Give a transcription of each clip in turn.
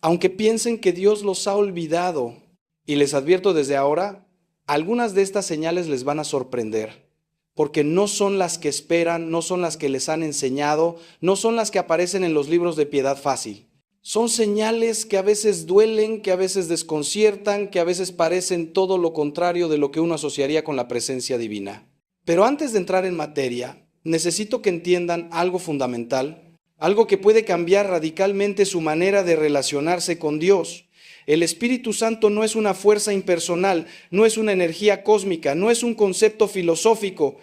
Aunque piensen que Dios los ha olvidado, y les advierto desde ahora, algunas de estas señales les van a sorprender, porque no son las que esperan, no son las que les han enseñado, no son las que aparecen en los libros de piedad fácil. Son señales que a veces duelen, que a veces desconciertan, que a veces parecen todo lo contrario de lo que uno asociaría con la presencia divina. Pero antes de entrar en materia, necesito que entiendan algo fundamental, algo que puede cambiar radicalmente su manera de relacionarse con Dios. El Espíritu Santo no es una fuerza impersonal, no es una energía cósmica, no es un concepto filosófico.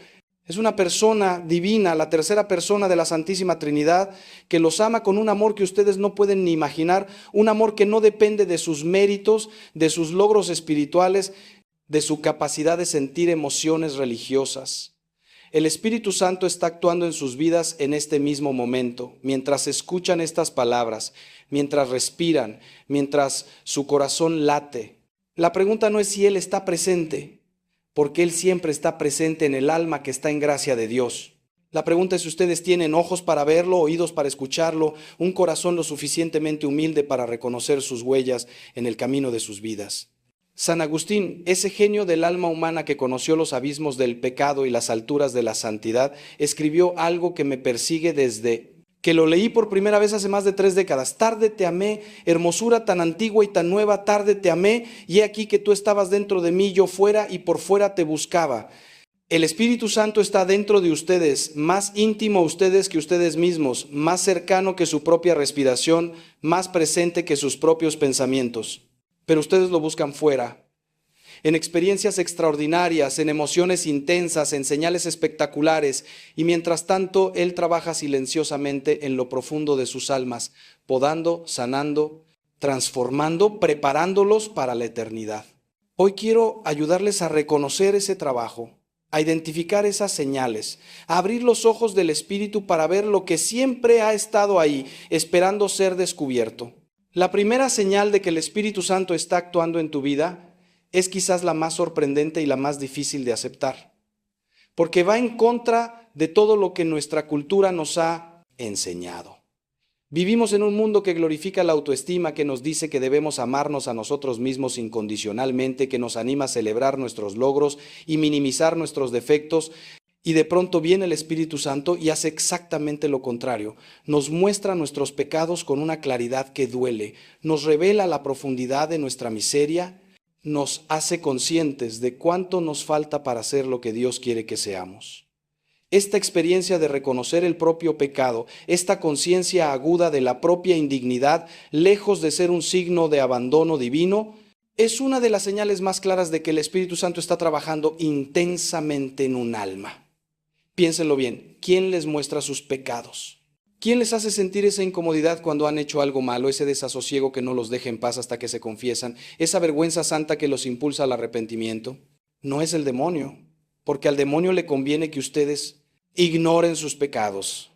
Es una persona divina, la tercera persona de la Santísima Trinidad, que los ama con un amor que ustedes no pueden ni imaginar, un amor que no depende de sus méritos, de sus logros espirituales, de su capacidad de sentir emociones religiosas. El Espíritu Santo está actuando en sus vidas en este mismo momento, mientras escuchan estas palabras, mientras respiran, mientras su corazón late. La pregunta no es si Él está presente, porque Él siempre está presente en el alma que está en gracia de Dios. La pregunta es si ustedes tienen ojos para verlo, oídos para escucharlo, un corazón lo suficientemente humilde para reconocer sus huellas en el camino de sus vidas. San Agustín, ese genio del alma humana que conoció los abismos del pecado y las alturas de la santidad, escribió algo que me persigue desde que lo leí por primera vez hace más de 3 décadas. Tarde te amé, hermosura tan antigua y tan nueva, tarde te amé, y he aquí que tú estabas dentro de mí, yo fuera y por fuera te buscaba. El Espíritu Santo está dentro de ustedes, más íntimo a ustedes que ustedes mismos, más cercano que su propia respiración, más presente que sus propios pensamientos. Pero ustedes lo buscan fuera, en experiencias extraordinarias, en emociones intensas, en señales espectaculares, y mientras tanto Él trabaja silenciosamente en lo profundo de sus almas, podando, sanando, transformando, preparándolos para la eternidad. Hoy quiero ayudarles a reconocer ese trabajo, a identificar esas señales, a abrir los ojos del Espíritu para ver lo que siempre ha estado ahí, esperando ser descubierto. La primera señal de que el Espíritu Santo está actuando en tu vida es quizás la más sorprendente y la más difícil de aceptar, porque va en contra de todo lo que nuestra cultura nos ha enseñado. Vivimos en un mundo que glorifica la autoestima, que nos dice que debemos amarnos a nosotros mismos incondicionalmente, que nos anima a celebrar nuestros logros y minimizar nuestros defectos. Y de pronto viene el Espíritu Santo y hace exactamente lo contrario. Nos muestra nuestros pecados con una claridad que duele, nos revela la profundidad de nuestra miseria, nos hace conscientes de cuánto nos falta para ser lo que Dios quiere que seamos. Esta experiencia de reconocer el propio pecado, esta conciencia aguda de la propia indignidad, lejos de ser un signo de abandono divino, es una de las señales más claras de que el Espíritu Santo está trabajando intensamente en un alma. Piénsenlo bien, ¿quién les muestra sus pecados? ¿Quién les hace sentir esa incomodidad cuando han hecho algo malo, ese desasosiego que no los deja en paz hasta que se confiesan, esa vergüenza santa que los impulsa al arrepentimiento? No es el demonio, porque al demonio le conviene que ustedes ignoren sus pecados,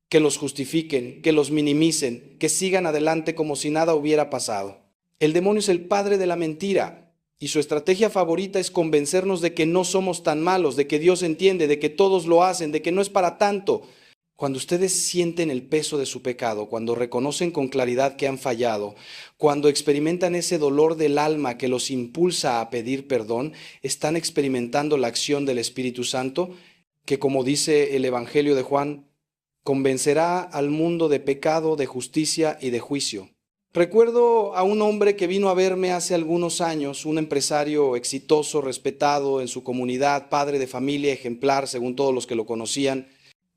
que los justifiquen, que los minimicen, que sigan adelante como si nada hubiera pasado. El demonio es el padre de la mentira. Y su estrategia favorita es convencernos de que no somos tan malos, de que Dios entiende, de que todos lo hacen, de que no es para tanto. Cuando ustedes sienten el peso de su pecado, cuando reconocen con claridad que han fallado, cuando experimentan ese dolor del alma que los impulsa a pedir perdón, están experimentando la acción del Espíritu Santo, que como dice el Evangelio de Juan, convencerá al mundo de pecado, de justicia y de juicio. Recuerdo a un hombre que vino a verme hace algunos años, un empresario exitoso, respetado en su comunidad, padre de familia, ejemplar según todos los que lo conocían.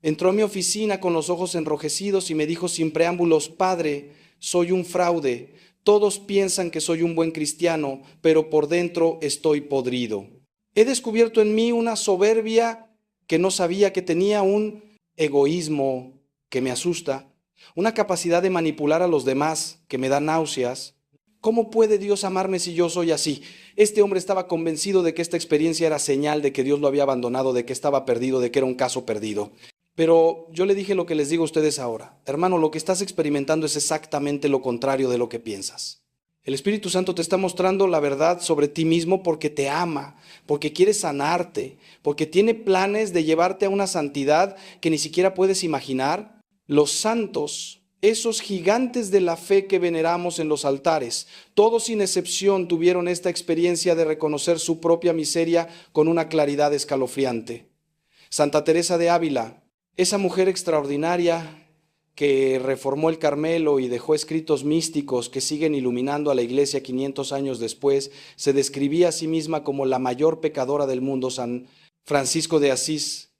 Entró a mi oficina con los ojos enrojecidos y me dijo sin preámbulos: Padre, soy un fraude. Todos piensan que soy un buen cristiano, pero por dentro estoy podrido. He descubierto en mí una soberbia que no sabía que tenía, un egoísmo que me asusta, una capacidad de manipular a los demás que me da náuseas. ¿Cómo puede Dios amarme si yo soy así? Este hombre estaba convencido de que esta experiencia era señal de que Dios lo había abandonado, de que estaba perdido, de que era un caso perdido. Pero yo le dije lo que les digo a ustedes ahora. Hermano, lo que estás experimentando es exactamente lo contrario de lo que piensas. El Espíritu Santo te está mostrando la verdad sobre ti mismo porque te ama, porque quiere sanarte, porque tiene planes de llevarte a una santidad que ni siquiera puedes imaginar. Los santos Esos gigantes de la fe que veneramos en los altares, todos sin excepción tuvieron esta experiencia de reconocer su propia miseria con una claridad escalofriante. Santa Teresa de Ávila, esa mujer extraordinaria que reformó el Carmelo y dejó escritos místicos que siguen iluminando a la Iglesia 500 años después, se describía a sí misma como la mayor pecadora del mundo. San Francisco de Asís,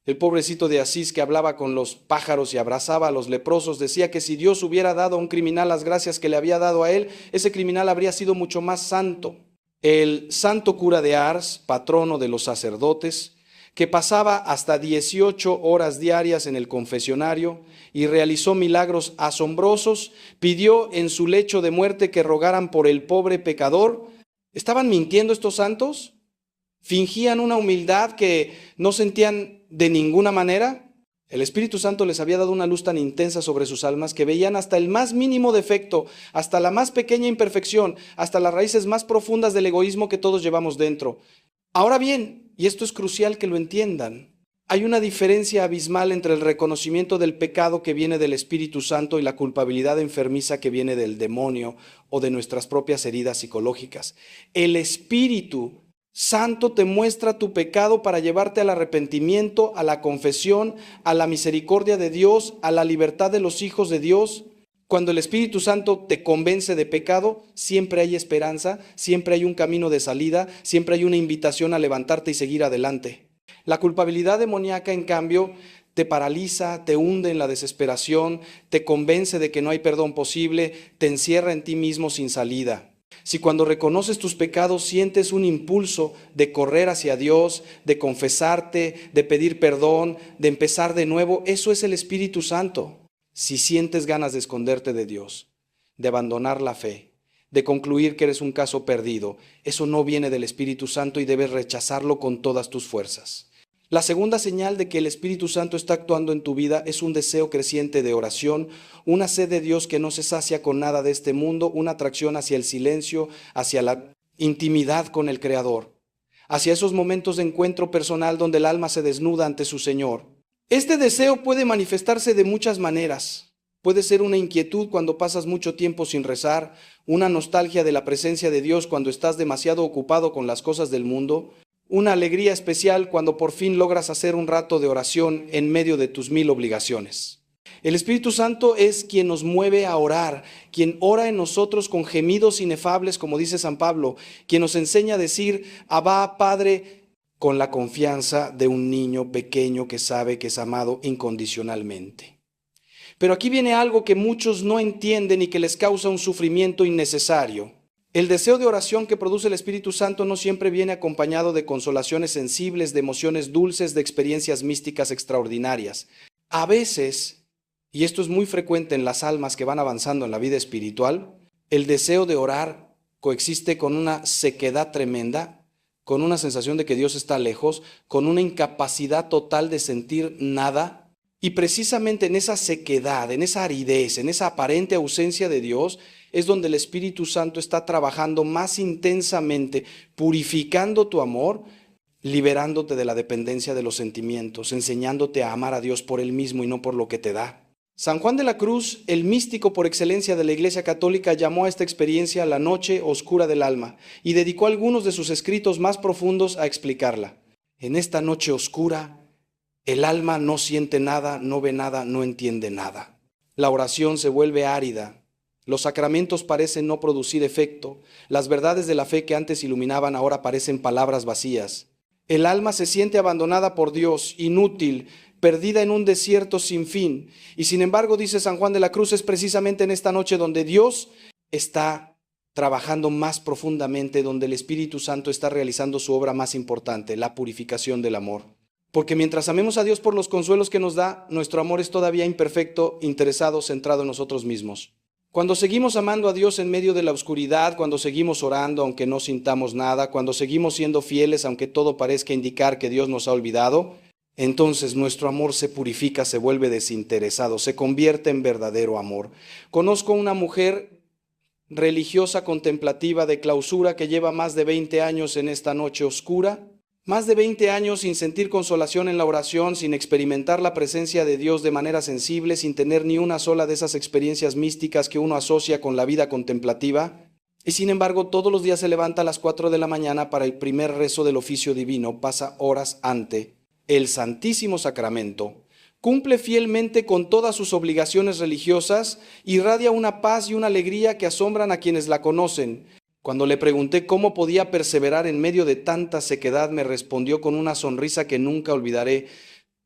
el pobrecito de Asís que hablaba con los pájaros y abrazaba a los leprosos, decía que si Dios hubiera dado a un criminal las gracias que le había dado a él, ese criminal habría sido mucho más santo. El santo cura de Ars, patrono de los sacerdotes, que pasaba hasta 18 horas diarias en el confesionario y realizó milagros asombrosos, pidió en su lecho de muerte que rogaran por el pobre pecador. ¿Estaban mintiendo estos santos? ¿Fingían una humildad que no sentían de ninguna manera? El Espíritu Santo les había dado una luz tan intensa sobre sus almas que veían hasta el más mínimo defecto, hasta la más pequeña imperfección, hasta las raíces más profundas del egoísmo que todos llevamos dentro. Ahora bien, y esto es crucial que lo entiendan, hay una diferencia abismal entre el reconocimiento del pecado que viene del Espíritu Santo y la culpabilidad enfermiza que viene del demonio o de nuestras propias heridas psicológicas. El Espíritu Santo te muestra tu pecado para llevarte al arrepentimiento, a la confesión, a la misericordia de Dios, a la libertad de los hijos de Dios. Cuando el Espíritu Santo te convence de pecado, siempre hay esperanza, siempre hay un camino de salida, siempre hay una invitación a levantarte y seguir adelante. La culpabilidad demoníaca, en cambio, te paraliza, te hunde en la desesperación, te convence de que no hay perdón posible, te encierra en ti mismo sin salida. Si cuando reconoces tus pecados sientes un impulso de correr hacia Dios, de confesarte, de pedir perdón, de empezar de nuevo, eso es el Espíritu Santo. Si sientes ganas de esconderte de Dios, de abandonar la fe, de concluir que eres un caso perdido, eso no viene del Espíritu Santo y debes rechazarlo con todas tus fuerzas. La segunda señal de que el Espíritu Santo está actuando en tu vida es un deseo creciente de oración, una sed de Dios que no se sacia con nada de este mundo, una atracción hacia el silencio, hacia la intimidad con el Creador, hacia esos momentos de encuentro personal donde el alma se desnuda ante su Señor. Este deseo puede manifestarse de muchas maneras. Puede ser una inquietud cuando pasas mucho tiempo sin rezar, una nostalgia de la presencia de Dios cuando estás demasiado ocupado con las cosas del mundo, una alegría especial cuando por fin logras hacer un rato de oración en medio de tus 1000 obligaciones. El Espíritu Santo es quien nos mueve a orar, quien ora en nosotros con gemidos inefables, como dice San Pablo, quien nos enseña a decir, Abba, Padre, con la confianza de un niño pequeño que sabe que es amado incondicionalmente. Pero aquí viene algo que muchos no entienden y que les causa un sufrimiento innecesario. El deseo de oración que produce el Espíritu Santo no siempre viene acompañado de consolaciones sensibles, de emociones dulces, de experiencias místicas extraordinarias. A veces, y esto es muy frecuente en las almas que van avanzando en la vida espiritual, el deseo de orar coexiste con una sequedad tremenda, con una sensación de que Dios está lejos, con una incapacidad total de sentir nada. Y precisamente en esa sequedad, en esa aridez, en esa aparente ausencia de Dios, es donde el Espíritu Santo está trabajando más intensamente, purificando tu amor, liberándote de la dependencia de los sentimientos, enseñándote a amar a Dios por Él mismo y no por lo que te da. San Juan de la Cruz, el místico por excelencia de la Iglesia Católica, llamó a esta experiencia la noche oscura del alma y dedicó algunos de sus escritos más profundos a explicarla. En esta noche oscura, el alma no siente nada, no ve nada, no entiende nada. La oración se vuelve árida. Los sacramentos parecen no producir efecto. Las verdades de la fe que antes iluminaban ahora parecen palabras vacías. El alma se siente abandonada por Dios, inútil, perdida en un desierto sin fin. Y sin embargo, dice San Juan de la Cruz, es precisamente en esta noche donde Dios está trabajando más profundamente, donde el Espíritu Santo está realizando su obra más importante, la purificación del amor. Porque mientras amemos a Dios por los consuelos que nos da, nuestro amor es todavía imperfecto, interesado, centrado en nosotros mismos. Cuando seguimos amando a Dios en medio de la oscuridad, cuando seguimos orando aunque no sintamos nada, cuando seguimos siendo fieles aunque todo parezca indicar que Dios nos ha olvidado, entonces nuestro amor se purifica, se vuelve desinteresado, se convierte en verdadero amor. Conozco una mujer religiosa, contemplativa, de clausura, que lleva más de 20 años en esta noche oscura, Más de 20 años sin sentir consolación en la oración, sin experimentar la presencia de Dios de manera sensible, sin tener ni una sola de esas experiencias místicas que uno asocia con la vida contemplativa. Y sin embargo, todos los días se levanta a las 4 de la mañana para el primer rezo del oficio divino, pasa horas ante el Santísimo Sacramento, cumple fielmente con todas sus obligaciones religiosas, irradia una paz y una alegría que asombran a quienes la conocen. Cuando le pregunté cómo podía perseverar en medio de tanta sequedad, me respondió con una sonrisa que nunca olvidaré: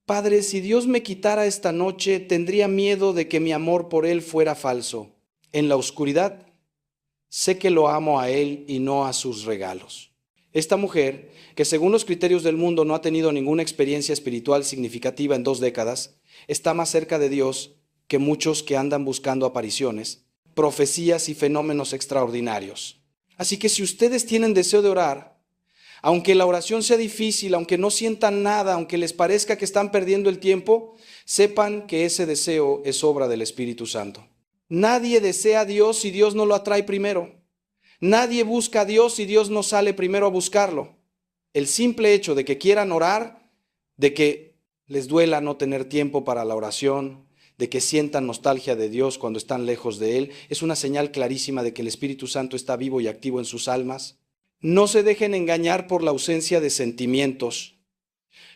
Padre, si Dios me quitara esta noche, tendría miedo de que mi amor por Él fuera falso. En la oscuridad, sé que lo amo a Él y no a sus regalos. Esta mujer, que según los criterios del mundo no ha tenido ninguna experiencia espiritual significativa en 2 décadas, está más cerca de Dios que muchos que andan buscando apariciones, profecías y fenómenos extraordinarios. Así que si ustedes tienen deseo de orar, aunque la oración sea difícil, aunque no sientan nada, aunque les parezca que están perdiendo el tiempo, sepan que ese deseo es obra del Espíritu Santo. Nadie desea a Dios si Dios no lo atrae primero. Nadie busca a Dios si Dios no sale primero a buscarlo. El simple hecho de que quieran orar, de que les duela no tener tiempo para la oración, de que sientan nostalgia de Dios cuando están lejos de Él, es una señal clarísima de que el Espíritu Santo está vivo y activo en sus almas. No se dejen engañar por la ausencia de sentimientos.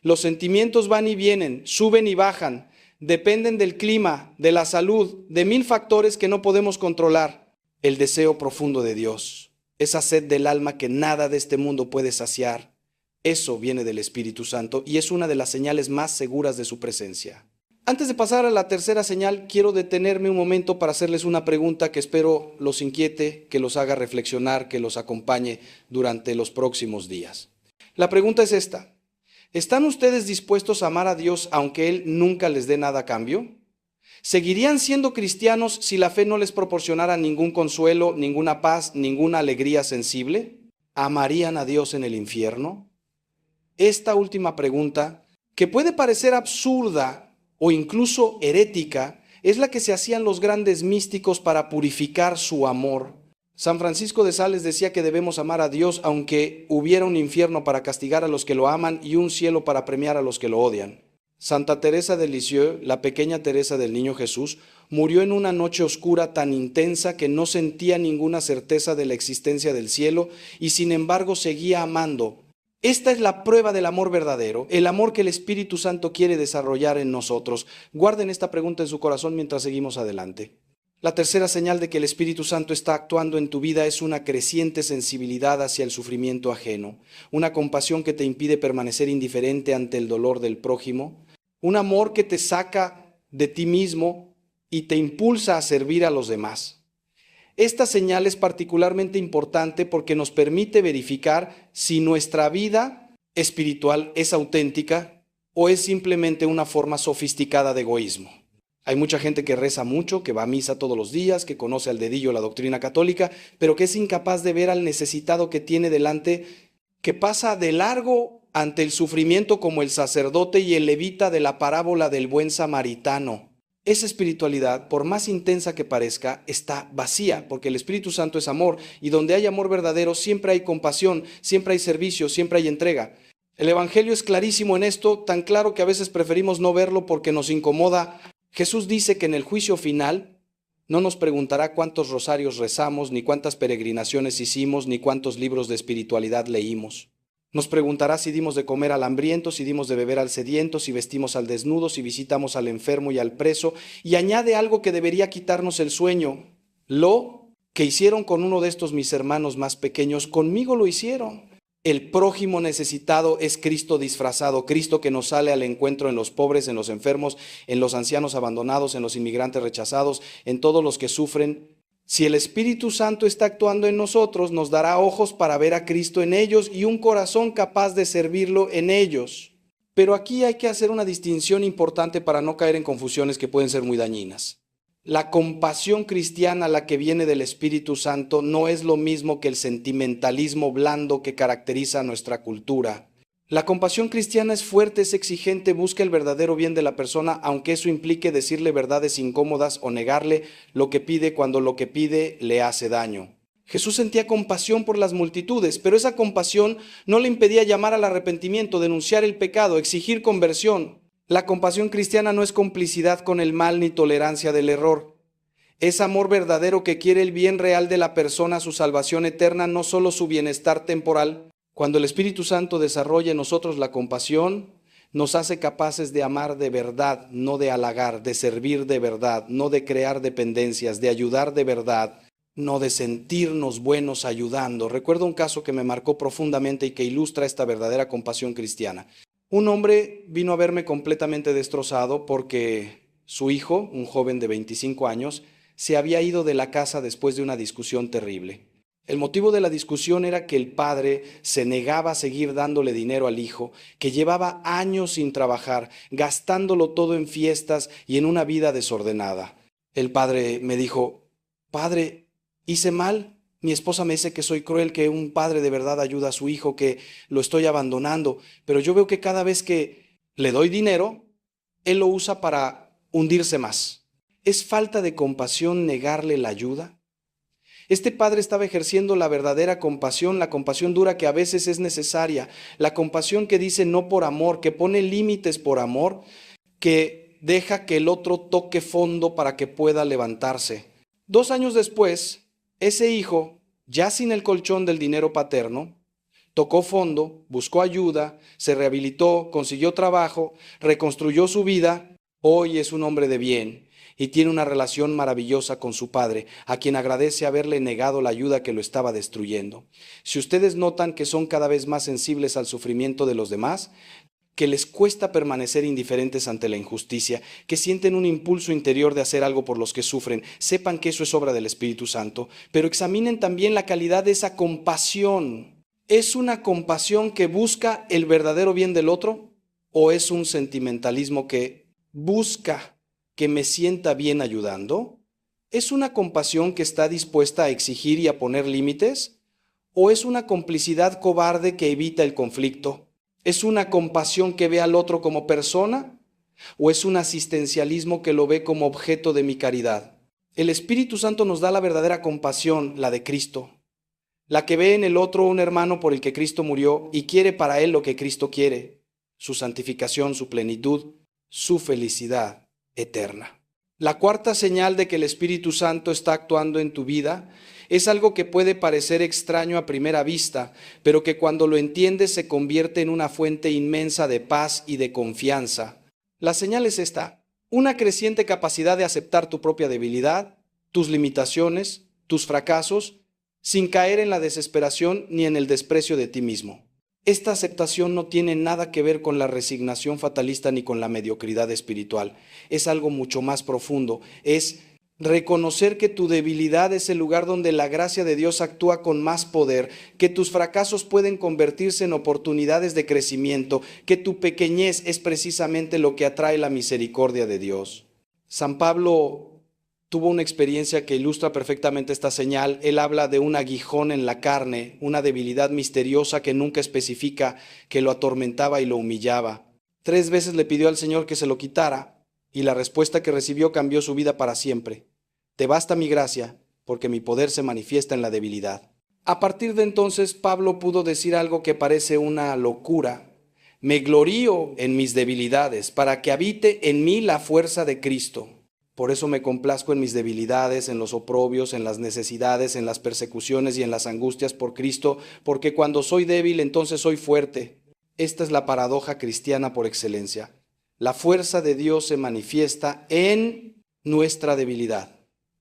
Los sentimientos van y vienen, suben y bajan, dependen del clima, de la salud, de 1000 factores que no podemos controlar. El deseo profundo de Dios, esa sed del alma que nada de este mundo puede saciar, eso viene del Espíritu Santo y es una de las señales más seguras de su presencia. Antes de pasar a la tercera señal, quiero detenerme un momento para hacerles una pregunta que espero los inquiete, que los haga reflexionar, que los acompañe durante los próximos días. La pregunta es esta: ¿están ustedes dispuestos a amar a Dios aunque Él nunca les dé nada a cambio? ¿Seguirían siendo cristianos si la fe no les proporcionara ningún consuelo, ninguna paz, ninguna alegría sensible? ¿Amarían a Dios en el infierno? Esta última pregunta, que puede parecer absurda o incluso herética, es la que se hacían los grandes místicos para purificar su amor. San Francisco de Sales decía que debemos amar a Dios aunque hubiera un infierno para castigar a los que lo aman y un cielo para premiar a los que lo odian. Santa Teresa de Lisieux, la pequeña Teresa del Niño Jesús, murió en una noche oscura tan intensa que no sentía ninguna certeza de la existencia del cielo y sin embargo seguía amando. Esta es la prueba del amor verdadero, el amor que el Espíritu Santo quiere desarrollar en nosotros. Guarden esta pregunta en su corazón mientras seguimos adelante. La tercera señal de que el Espíritu Santo está actuando en tu vida es una creciente sensibilidad hacia el sufrimiento ajeno, una compasión que te impide permanecer indiferente ante el dolor del prójimo, un amor que te saca de ti mismo y te impulsa a servir a los demás. Esta señal es particularmente importante porque nos permite verificar si nuestra vida espiritual es auténtica o es simplemente una forma sofisticada de egoísmo. Hay mucha gente que reza mucho, que va a misa todos los días, que conoce al dedillo la doctrina católica, pero que es incapaz de ver al necesitado que tiene delante, que pasa de largo ante el sufrimiento como el sacerdote y el levita de la parábola del buen samaritano. Esa espiritualidad, por más intensa que parezca, está vacía, porque el Espíritu Santo es amor, y donde hay amor verdadero siempre hay compasión, siempre hay servicio, siempre hay entrega. El Evangelio es clarísimo en esto, tan claro que a veces preferimos no verlo porque nos incomoda. Jesús dice que en el juicio final no nos preguntará cuántos rosarios rezamos, ni cuántas peregrinaciones hicimos, ni cuántos libros de espiritualidad leímos. Nos preguntará si dimos de comer al hambriento, si dimos de beber al sediento, si vestimos al desnudo, si visitamos al enfermo y al preso, y añade algo que debería quitarnos el sueño: lo que hicieron con uno de estos mis hermanos más pequeños, conmigo lo hicieron. El prójimo necesitado es Cristo disfrazado, Cristo que nos sale al encuentro en los pobres, en los enfermos, en los ancianos abandonados, en los inmigrantes rechazados, en todos los que sufren. Si el Espíritu Santo está actuando en nosotros, nos dará ojos para ver a Cristo en ellos y un corazón capaz de servirlo en ellos. Pero aquí hay que hacer una distinción importante para no caer en confusiones que pueden ser muy dañinas. La compasión cristiana, la que viene del Espíritu Santo, no es lo mismo que el sentimentalismo blando que caracteriza nuestra cultura. La compasión cristiana es fuerte, es exigente, busca el verdadero bien de la persona, aunque eso implique decirle verdades incómodas o negarle lo que pide cuando lo que pide le hace daño. Jesús sentía compasión por las multitudes, pero esa compasión no le impedía llamar al arrepentimiento, denunciar el pecado, exigir conversión. La compasión cristiana no es complicidad con el mal ni tolerancia del error. Es amor verdadero que quiere el bien real de la persona, su salvación eterna, no solo su bienestar temporal. Cuando el Espíritu Santo desarrolla en nosotros la compasión, nos hace capaces de amar de verdad, no de halagar, de servir de verdad, no de crear dependencias, de ayudar de verdad, no de sentirnos buenos ayudando. Recuerdo un caso que me marcó profundamente y que ilustra esta verdadera compasión cristiana. Un hombre vino a verme completamente destrozado porque su hijo, un joven de 25 años, se había ido de la casa después de una discusión terrible. El motivo de la discusión era que el padre se negaba a seguir dándole dinero al hijo, que llevaba años sin trabajar, gastándolo todo en fiestas y en una vida desordenada. El padre me dijo: «Padre, ¿hice mal? Mi esposa me dice que soy cruel, que un padre de verdad ayuda a su hijo, que lo estoy abandonando, pero yo veo que cada vez que le doy dinero, él lo usa para hundirse más. ¿Es falta de compasión negarle la ayuda?». Este padre estaba ejerciendo la verdadera compasión, la compasión dura que a veces es necesaria, la compasión que dice no por amor, que pone límites por amor, que deja que el otro toque fondo para que pueda levantarse. 2 años después, ese hijo, ya sin el colchón del dinero paterno, tocó fondo, buscó ayuda, se rehabilitó, consiguió trabajo, reconstruyó su vida. Hoy es un hombre de bien y tiene una relación maravillosa con su padre, a quien agradece haberle negado la ayuda que lo estaba destruyendo. Si ustedes notan que son cada vez más sensibles al sufrimiento de los demás, que les cuesta permanecer indiferentes ante la injusticia, que sienten un impulso interior de hacer algo por los que sufren, sepan que eso es obra del Espíritu Santo, pero examinen también la calidad de esa compasión. ¿Es una compasión que busca el verdadero bien del otro o es un sentimentalismo que busca que me sienta bien ayudando? ¿Es una compasión que está dispuesta a exigir y a poner límites? ¿O es una complicidad cobarde que evita el conflicto? ¿Es una compasión que ve al otro como persona? ¿O es un asistencialismo que lo ve como objeto de mi caridad? El Espíritu Santo nos da la verdadera compasión, la de Cristo, la que ve en el otro un hermano por el que Cristo murió y quiere para él lo que Cristo quiere, su santificación, su plenitud, su felicidad eterna. La cuarta señal de que el Espíritu Santo está actuando en tu vida es algo que puede parecer extraño a primera vista, pero que cuando lo entiendes se convierte en una fuente inmensa de paz y de confianza. La señal es esta: una creciente capacidad de aceptar tu propia debilidad, tus limitaciones, tus fracasos, sin caer en la desesperación ni en el desprecio de ti mismo. Esta aceptación no tiene nada que ver con la resignación fatalista ni con la mediocridad espiritual. Es algo mucho más profundo. Es reconocer que tu debilidad es el lugar donde la gracia de Dios actúa con más poder, que tus fracasos pueden convertirse en oportunidades de crecimiento, que tu pequeñez es precisamente lo que atrae la misericordia de Dios. San Pablo tuvo una experiencia que ilustra perfectamente esta señal. Él habla de un aguijón en la carne, una debilidad misteriosa que nunca especifica, que lo atormentaba y lo humillaba. 3 veces le pidió al Señor que se lo quitara, y la respuesta que recibió cambió su vida para siempre. Te basta mi gracia, porque mi poder se manifiesta en la debilidad. A partir de entonces, Pablo pudo decir algo que parece una locura. Me glorío en mis debilidades, para que habite en mí la fuerza de Cristo. Por eso me complazco en mis debilidades, en los oprobios, en las necesidades, en las persecuciones y en las angustias por Cristo, porque cuando soy débil, entonces soy fuerte. Esta es la paradoja cristiana por excelencia. La fuerza de Dios se manifiesta en nuestra debilidad,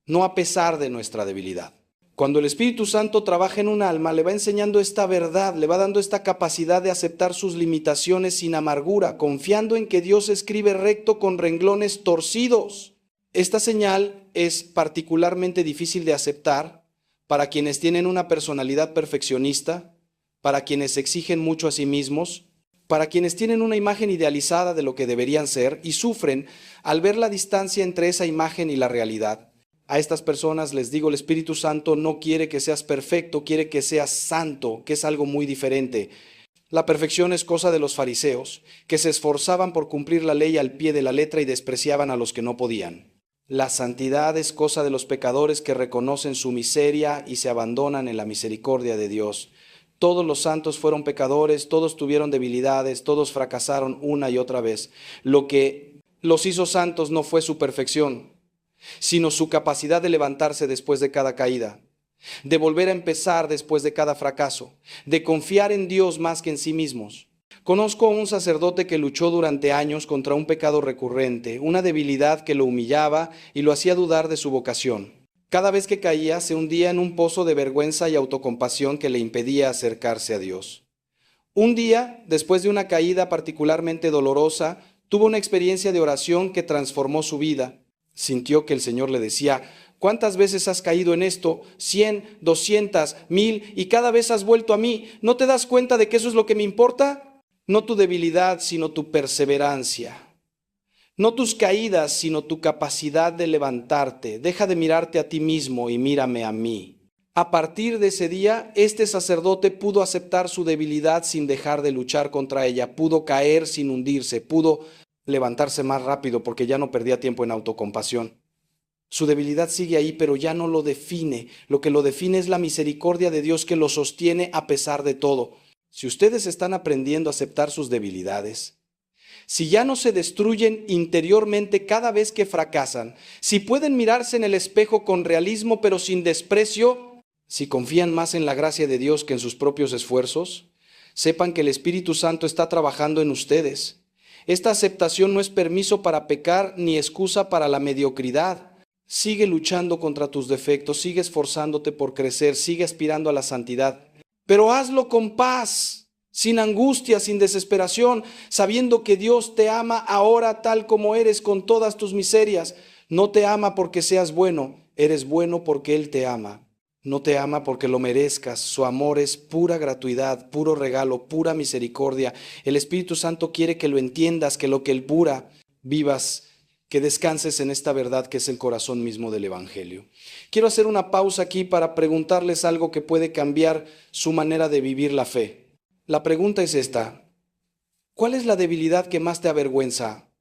no a pesar de nuestra debilidad. Cuando el Espíritu Santo trabaja en un alma, le va enseñando esta verdad, le va dando esta capacidad de aceptar sus limitaciones sin amargura, confiando en que Dios escribe recto con renglones torcidos. Esta señal es particularmente difícil de aceptar para quienes tienen una personalidad perfeccionista, para quienes exigen mucho a sí mismos, para quienes tienen una imagen idealizada de lo que deberían ser y sufren al ver la distancia entre esa imagen y la realidad. A estas personas les digo, el Espíritu Santo no quiere que seas perfecto, quiere que seas santo, que es algo muy diferente. La perfección es cosa de los fariseos, que se esforzaban por cumplir la ley al pie de la letra y despreciaban a los que no podían. La santidad es cosa de los pecadores que reconocen su miseria y se abandonan en la misericordia de Dios. Todos los santos fueron pecadores, todos tuvieron debilidades, todos fracasaron una y otra vez. Lo que los hizo santos no fue su perfección, sino su capacidad de levantarse después de cada caída, de volver a empezar después de cada fracaso, de confiar en Dios más que en sí mismos. Conozco a un sacerdote que luchó durante años contra un pecado recurrente, una debilidad que lo humillaba y lo hacía dudar de su vocación. Cada vez que caía, se hundía en un pozo de vergüenza y autocompasión que le impedía acercarse a Dios. Un día, después de una caída particularmente dolorosa, tuvo una experiencia de oración que transformó su vida. Sintió que el Señor le decía: ¿cuántas veces has caído en esto? 100, 200, 1000, y cada vez has vuelto a mí. ¿No te das cuenta de que eso es lo que me importa? No tu debilidad, sino tu perseverancia. No tus caídas, sino tu capacidad de levantarte. Deja de mirarte a ti mismo y mírame a mí. A partir de ese día, este sacerdote pudo aceptar su debilidad sin dejar de luchar contra ella. Pudo caer sin hundirse. Pudo levantarse más rápido porque ya no perdía tiempo en autocompasión. Su debilidad sigue ahí, pero ya no lo define. Lo que lo define es la misericordia de Dios que lo sostiene a pesar de todo. Si ustedes están aprendiendo a aceptar sus debilidades, si ya no se destruyen interiormente cada vez que fracasan, si pueden mirarse en el espejo con realismo pero sin desprecio, si confían más en la gracia de Dios que en sus propios esfuerzos, sepan que el Espíritu Santo está trabajando en ustedes. Esta aceptación no es permiso para pecar ni excusa para la mediocridad. Sigue luchando contra tus defectos, sigue esforzándote por crecer, sigue aspirando a la santidad. Pero hazlo con paz, sin angustia, sin desesperación, sabiendo que Dios te ama ahora tal como eres con todas tus miserias. No te ama porque seas bueno, eres bueno porque Él te ama. No te ama porque lo merezcas. Su amor es pura gratuidad, puro regalo, pura misericordia. El Espíritu Santo quiere que lo entiendas, que lo que Él pura vivas, que descanses en esta verdad que es el corazón mismo del Evangelio. Quiero hacer una pausa aquí para preguntarles algo que puede cambiar su manera de vivir la fe. La pregunta es esta: ¿cuál es la debilidad que más te avergüenza?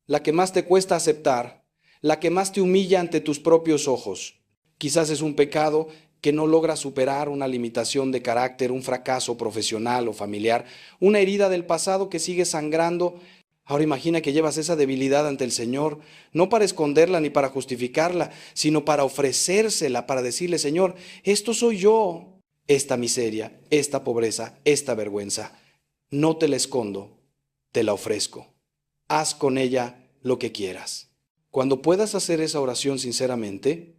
La que más te cuesta aceptar, la que más te humilla ante tus propios ojos. Quizás es un pecado que no logra superar, una limitación de carácter, un fracaso profesional o familiar, una herida del pasado que sigue sangrando. Ahora imagina que llevas esa debilidad ante el Señor, no para esconderla ni para justificarla, sino para ofrecérsela, para decirle: Señor, esto soy yo, esta miseria, esta pobreza, esta vergüenza. No te la escondo, te la ofrezco. Haz con ella lo que quieras. Cuando puedas hacer esa oración sinceramente,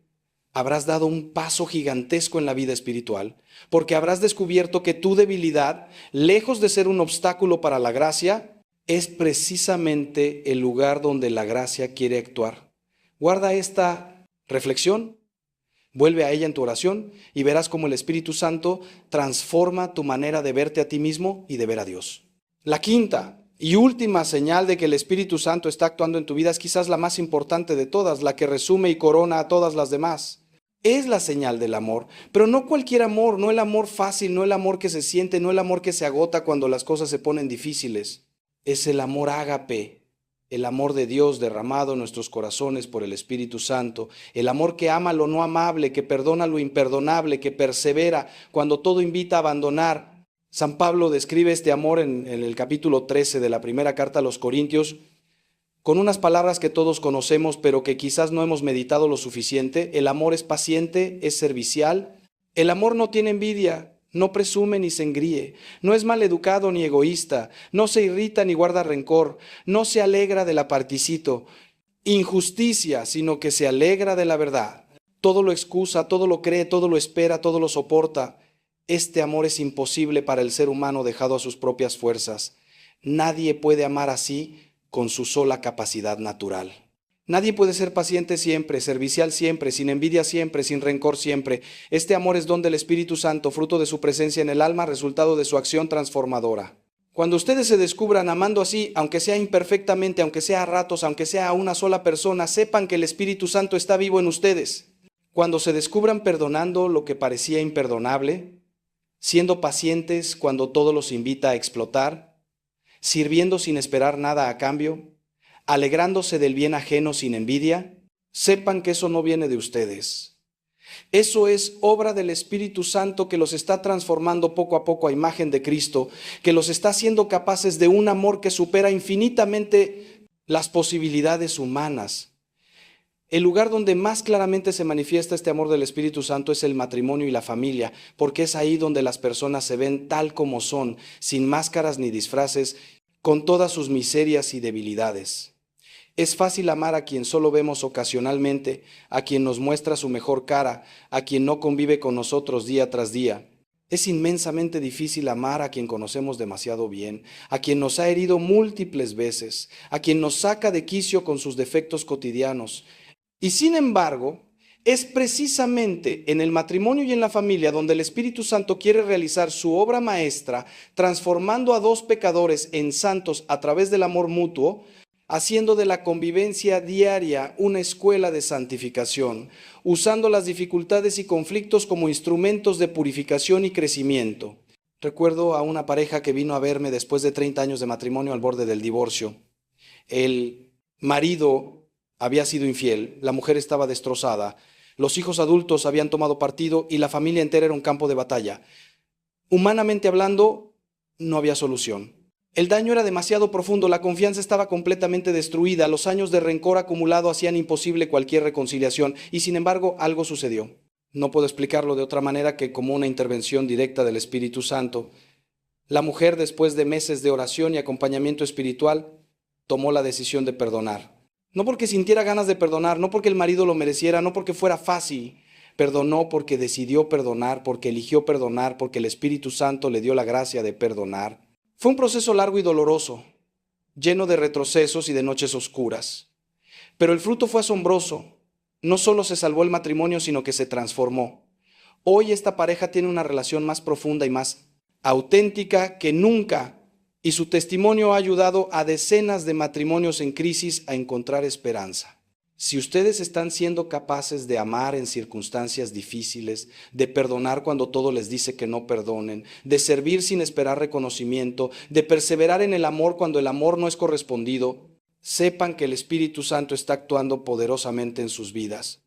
habrás dado un paso gigantesco en la vida espiritual, porque habrás descubierto que tu debilidad, lejos de ser un obstáculo para la gracia, es precisamente el lugar donde la gracia quiere actuar. Guarda esta reflexión, vuelve a ella en tu oración y verás cómo el Espíritu Santo transforma tu manera de verte a ti mismo y de ver a Dios. La quinta y última señal de que el Espíritu Santo está actuando en tu vida es quizás la más importante de todas, la que resume y corona a todas las demás. Es la señal del amor, pero no cualquier amor, no el amor fácil, no el amor que se siente, no el amor que se agota cuando las cosas se ponen difíciles. Es el amor ágape, el amor de Dios derramado en nuestros corazones por el Espíritu Santo, el amor que ama lo no amable, que perdona lo imperdonable, que persevera cuando todo invita a abandonar. San Pablo describe este amor en el capítulo 13 de la primera carta a los Corintios, con unas palabras que todos conocemos, pero que quizás no hemos meditado lo suficiente. El amor es paciente, es servicial. El amor no tiene envidia, no presume ni se engríe, no es maleducado ni egoísta, no se irrita ni guarda rencor, no se alegra de la particito, injusticia, sino que se alegra de la verdad. Todo lo excusa, todo lo cree, todo lo espera, todo lo soporta. Este amor es imposible para el ser humano dejado a sus propias fuerzas. Nadie puede amar así con su sola capacidad natural. Nadie puede ser paciente siempre, servicial siempre, sin envidia siempre, sin rencor siempre. Este amor es don del Espíritu Santo, fruto de su presencia en el alma, resultado de su acción transformadora. Cuando ustedes se descubran amando así, aunque sea imperfectamente, aunque sea a ratos, aunque sea a una sola persona, sepan que el Espíritu Santo está vivo en ustedes. Cuando se descubran perdonando lo que parecía imperdonable, siendo pacientes cuando todo los invita a explotar, sirviendo sin esperar nada a cambio, alegrándose del bien ajeno sin envidia, sepan que eso no viene de ustedes. Eso es obra del Espíritu Santo que los está transformando poco a poco a imagen de Cristo, que los está haciendo capaces de un amor que supera infinitamente las posibilidades humanas. El lugar donde más claramente se manifiesta este amor del Espíritu Santo es el matrimonio y la familia, porque es ahí donde las personas se ven tal como son, sin máscaras ni disfraces, con todas sus miserias y debilidades. Es fácil amar a quien solo vemos ocasionalmente, a quien nos muestra su mejor cara, a quien no convive con nosotros día tras día. Es inmensamente difícil amar a quien conocemos demasiado bien, a quien nos ha herido múltiples veces, a quien nos saca de quicio con sus defectos cotidianos. Y sin embargo, es precisamente en el matrimonio y en la familia donde el Espíritu Santo quiere realizar su obra maestra, transformando a dos pecadores en santos a través del amor mutuo, haciendo de la convivencia diaria una escuela de santificación, usando las dificultades y conflictos como instrumentos de purificación y crecimiento. Recuerdo a una pareja que vino a verme después de 30 años de matrimonio al borde del divorcio. El marido había sido infiel, la mujer estaba destrozada, los hijos adultos habían tomado partido y la familia entera era un campo de batalla. Humanamente hablando, no había solución. El daño era demasiado profundo, la confianza estaba completamente destruida, los años de rencor acumulado hacían imposible cualquier reconciliación y sin embargo algo sucedió. No puedo explicarlo de otra manera que como una intervención directa del Espíritu Santo. La mujer, después de meses de oración y acompañamiento espiritual, tomó la decisión de perdonar. No porque sintiera ganas de perdonar, no porque el marido lo mereciera, no porque fuera fácil. Perdonó porque decidió perdonar, porque eligió perdonar, porque el Espíritu Santo le dio la gracia de perdonar. Fue un proceso largo y doloroso, lleno de retrocesos y de noches oscuras. Pero el fruto fue asombroso. No solo se salvó el matrimonio, sino que se transformó. Hoy esta pareja tiene una relación más profunda y más auténtica que nunca. Y su testimonio ha ayudado a decenas de matrimonios en crisis a encontrar esperanza. Si ustedes están siendo capaces de amar en circunstancias difíciles, de perdonar cuando todo les dice que no perdonen, de servir sin esperar reconocimiento, de perseverar en el amor cuando el amor no es correspondido, sepan que el Espíritu Santo está actuando poderosamente en sus vidas.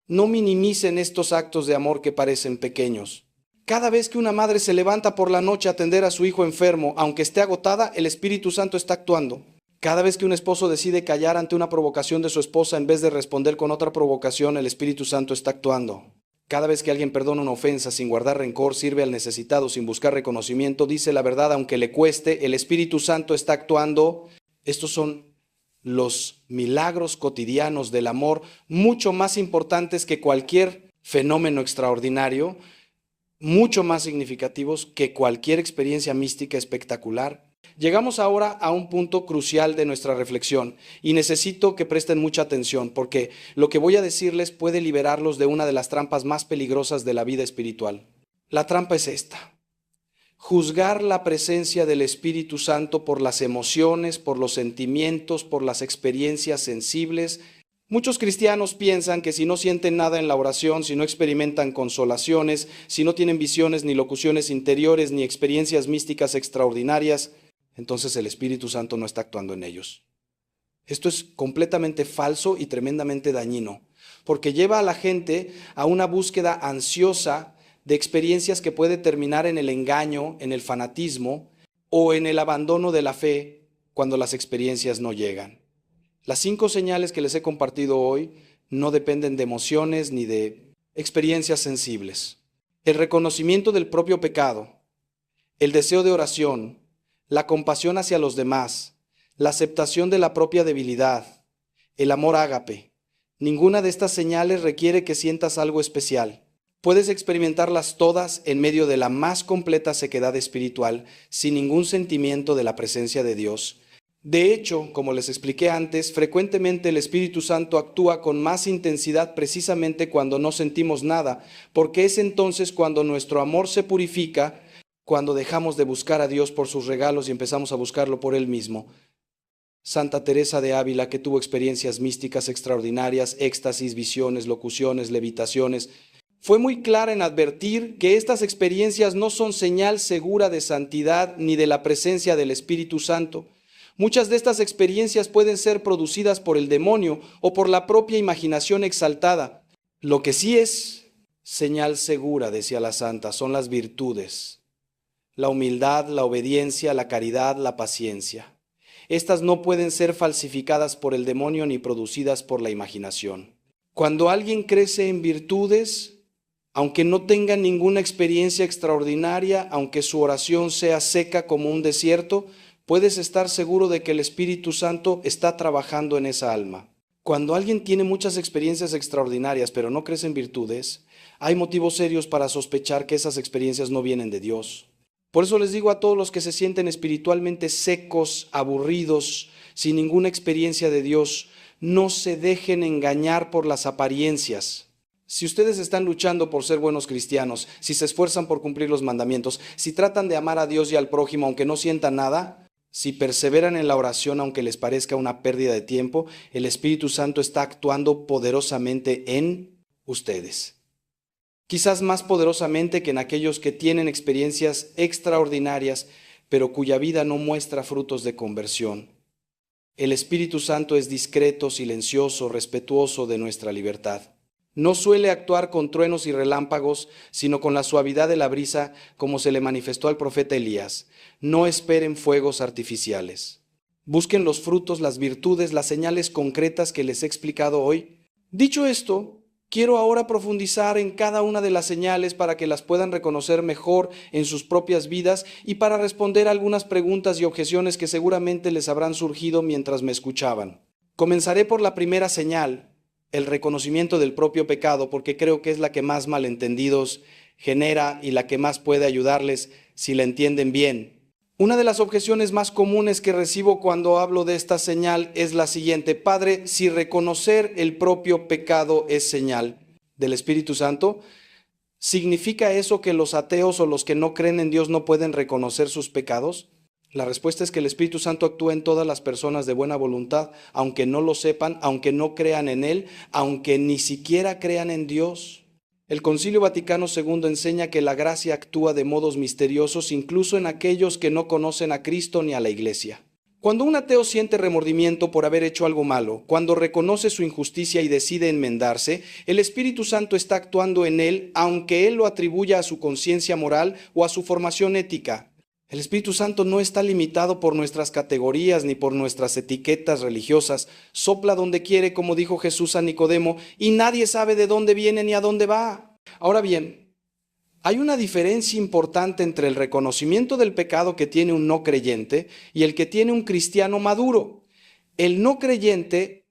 No minimicen estos actos de amor que parecen pequeños. Cada vez que una madre se levanta por la noche a atender a su hijo enfermo, aunque esté agotada, el Espíritu Santo está actuando. Cada vez que un esposo decide callar ante una provocación de su esposa en vez de responder con otra provocación, el Espíritu Santo está actuando. Cada vez que alguien perdona una ofensa sin guardar rencor, sirve al necesitado sin buscar reconocimiento, dice la verdad aunque le cueste, el Espíritu Santo está actuando. Estos son los milagros cotidianos del amor, mucho más importantes que cualquier fenómeno extraordinario, mucho más significativos que cualquier experiencia mística espectacular. Llegamos ahora a un punto crucial de nuestra reflexión y necesito que presten mucha atención porque lo que voy a decirles puede liberarlos de una de las trampas más peligrosas de la vida espiritual. La trampa es esta: juzgar la presencia del Espíritu Santo por las emociones, por los sentimientos, por las experiencias sensibles. Muchos cristianos piensan que si no sienten nada en la oración, si no experimentan consolaciones, si no tienen visiones ni locuciones interiores ni experiencias místicas extraordinarias, entonces el Espíritu Santo no está actuando en ellos. Esto es completamente falso y tremendamente dañino, porque lleva a la gente a una búsqueda ansiosa de experiencias que puede terminar en el engaño, en el fanatismo o en el abandono de la fe cuando las experiencias no llegan. Las 5 señales que les he compartido hoy no dependen de emociones ni de experiencias sensibles. El reconocimiento del propio pecado, el deseo de oración, la compasión hacia los demás, la aceptación de la propia debilidad, el amor ágape. Ninguna de estas señales requiere que sientas algo especial. Puedes experimentarlas todas en medio de la más completa sequedad espiritual, sin ningún sentimiento de la presencia de Dios. De hecho, como les expliqué antes, frecuentemente el Espíritu Santo actúa con más intensidad precisamente cuando no sentimos nada, porque es entonces cuando nuestro amor se purifica, cuando dejamos de buscar a Dios por sus regalos y empezamos a buscarlo por Él mismo. Santa Teresa de Ávila, que tuvo experiencias místicas extraordinarias, éxtasis, visiones, locuciones, levitaciones, fue muy clara en advertir que estas experiencias no son señal segura de santidad ni de la presencia del Espíritu Santo. Muchas de estas experiencias pueden ser producidas por el demonio o por la propia imaginación exaltada. Lo que sí es señal segura, decía la santa, son las virtudes: la humildad, la obediencia, la caridad, la paciencia. Estas no pueden ser falsificadas por el demonio ni producidas por la imaginación. Cuando alguien crece en virtudes, aunque no tenga ninguna experiencia extraordinaria, aunque su oración sea seca como un desierto, puedes estar seguro de que el Espíritu Santo está trabajando en esa alma. Cuando alguien tiene muchas experiencias extraordinarias pero no crece en virtudes, hay motivos serios para sospechar que esas experiencias no vienen de Dios. Por eso les digo a todos los que se sienten espiritualmente secos, aburridos, sin ninguna experiencia de Dios, no se dejen engañar por las apariencias. Si ustedes están luchando por ser buenos cristianos, si se esfuerzan por cumplir los mandamientos, si tratan de amar a Dios y al prójimo aunque no sientan nada, si perseveran en la oración aunque les parezca una pérdida de tiempo, el Espíritu Santo está actuando poderosamente en ustedes. Quizás más poderosamente que en aquellos que tienen experiencias extraordinarias, pero cuya vida no muestra frutos de conversión. El Espíritu Santo es discreto, silencioso, respetuoso de nuestra libertad. No suele actuar con truenos y relámpagos, sino con la suavidad de la brisa, como se le manifestó al profeta Elías. No esperen fuegos artificiales. Busquen los frutos, las virtudes, las señales concretas que les he explicado hoy. Dicho esto, quiero ahora profundizar en cada una de las señales para que las puedan reconocer mejor en sus propias vidas y para responder a algunas preguntas y objeciones que seguramente les habrán surgido mientras me escuchaban. Comenzaré por la primera señal, el reconocimiento del propio pecado, porque creo que es la que más malentendidos genera y la que más puede ayudarles si la entienden bien. Una de las objeciones más comunes que recibo cuando hablo de esta señal es la siguiente: Padre, si reconocer el propio pecado es señal del Espíritu Santo, ¿significa eso que los ateos o los que no creen en Dios no pueden reconocer sus pecados? La respuesta es que el Espíritu Santo actúa en todas las personas de buena voluntad, aunque no lo sepan, aunque no crean en Él, aunque ni siquiera crean en Dios. El Concilio Vaticano II enseña que la gracia actúa de modos misteriosos incluso en aquellos que no conocen a Cristo ni a la Iglesia. Cuando un ateo siente remordimiento por haber hecho algo malo, cuando reconoce su injusticia y decide enmendarse, el Espíritu Santo está actuando en él, aunque él lo atribuya a su conciencia moral o a su formación ética. El Espíritu Santo no está limitado por nuestras categorías ni por nuestras etiquetas religiosas. Sopla donde quiere, como dijo Jesús a Nicodemo, y nadie sabe de dónde viene ni a dónde va. Ahora bien, hay una diferencia importante entre el reconocimiento del pecado que tiene un no creyente y el que tiene un cristiano maduro. El no creyente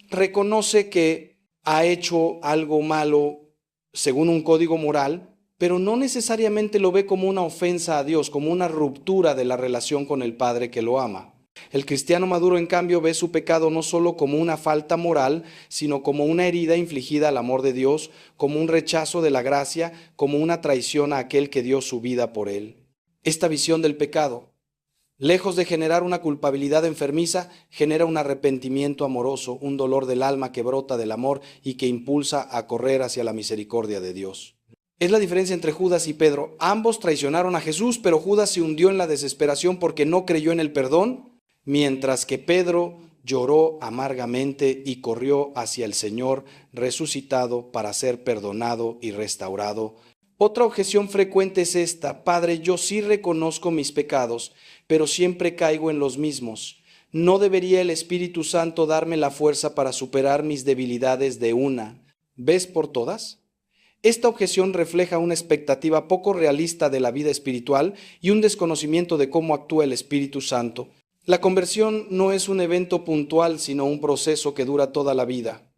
reconoce que ha hecho algo malo según un código moral, pero no necesariamente lo ve como una ofensa a Dios, como una ruptura de la relación con el Padre que lo ama. El cristiano maduro, en cambio, ve su pecado no solo como una falta moral, sino como una herida infligida al amor de Dios, como un rechazo de la gracia, como una traición a aquel que dio su vida por él. Esta visión del pecado, lejos de generar una culpabilidad enfermiza, genera un arrepentimiento amoroso, un dolor del alma que brota del amor y que impulsa a correr hacia la misericordia de Dios. Es la diferencia entre Judas y Pedro. Ambos traicionaron a Jesús, pero Judas se hundió en la desesperación porque no creyó en el perdón, mientras que Pedro lloró amargamente y corrió hacia el Señor resucitado para ser perdonado y restaurado. Otra objeción frecuente es esta: Padre, yo sí reconozco mis pecados, pero siempre caigo en los mismos. ¿No debería el Espíritu Santo darme la fuerza para superar mis debilidades de una vez por todas? Esta objeción refleja una expectativa poco realista de la vida espiritual y un desconocimiento de cómo actúa el Espíritu Santo. La conversión no es un evento puntual, sino un proceso que dura toda la vida.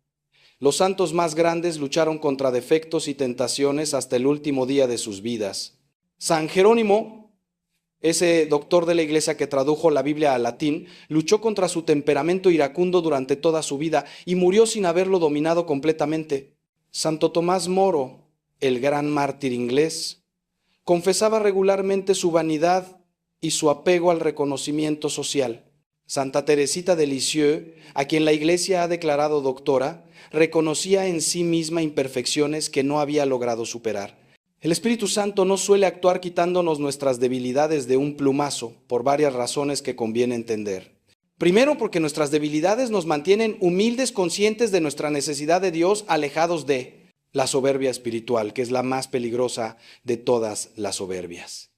Los santos más grandes lucharon contra defectos y tentaciones hasta el último día de sus vidas. San Jerónimo, ese doctor de la Iglesia que tradujo la Biblia al latín, luchó contra su temperamento iracundo durante toda su vida y murió sin haberlo dominado completamente. Santo Tomás Moro, el gran mártir inglés, confesaba regularmente su vanidad y su apego al reconocimiento social. Santa Teresita de Lisieux, a quien la Iglesia ha declarado doctora, reconocía en sí misma imperfecciones que no había logrado superar. El Espíritu Santo no suele actuar quitándonos nuestras debilidades de un plumazo, por varias razones que conviene entender. Primero, porque nuestras debilidades nos mantienen humildes, conscientes de nuestra necesidad de Dios, alejados de la soberbia espiritual, que es la más peligrosa de todas las soberbias.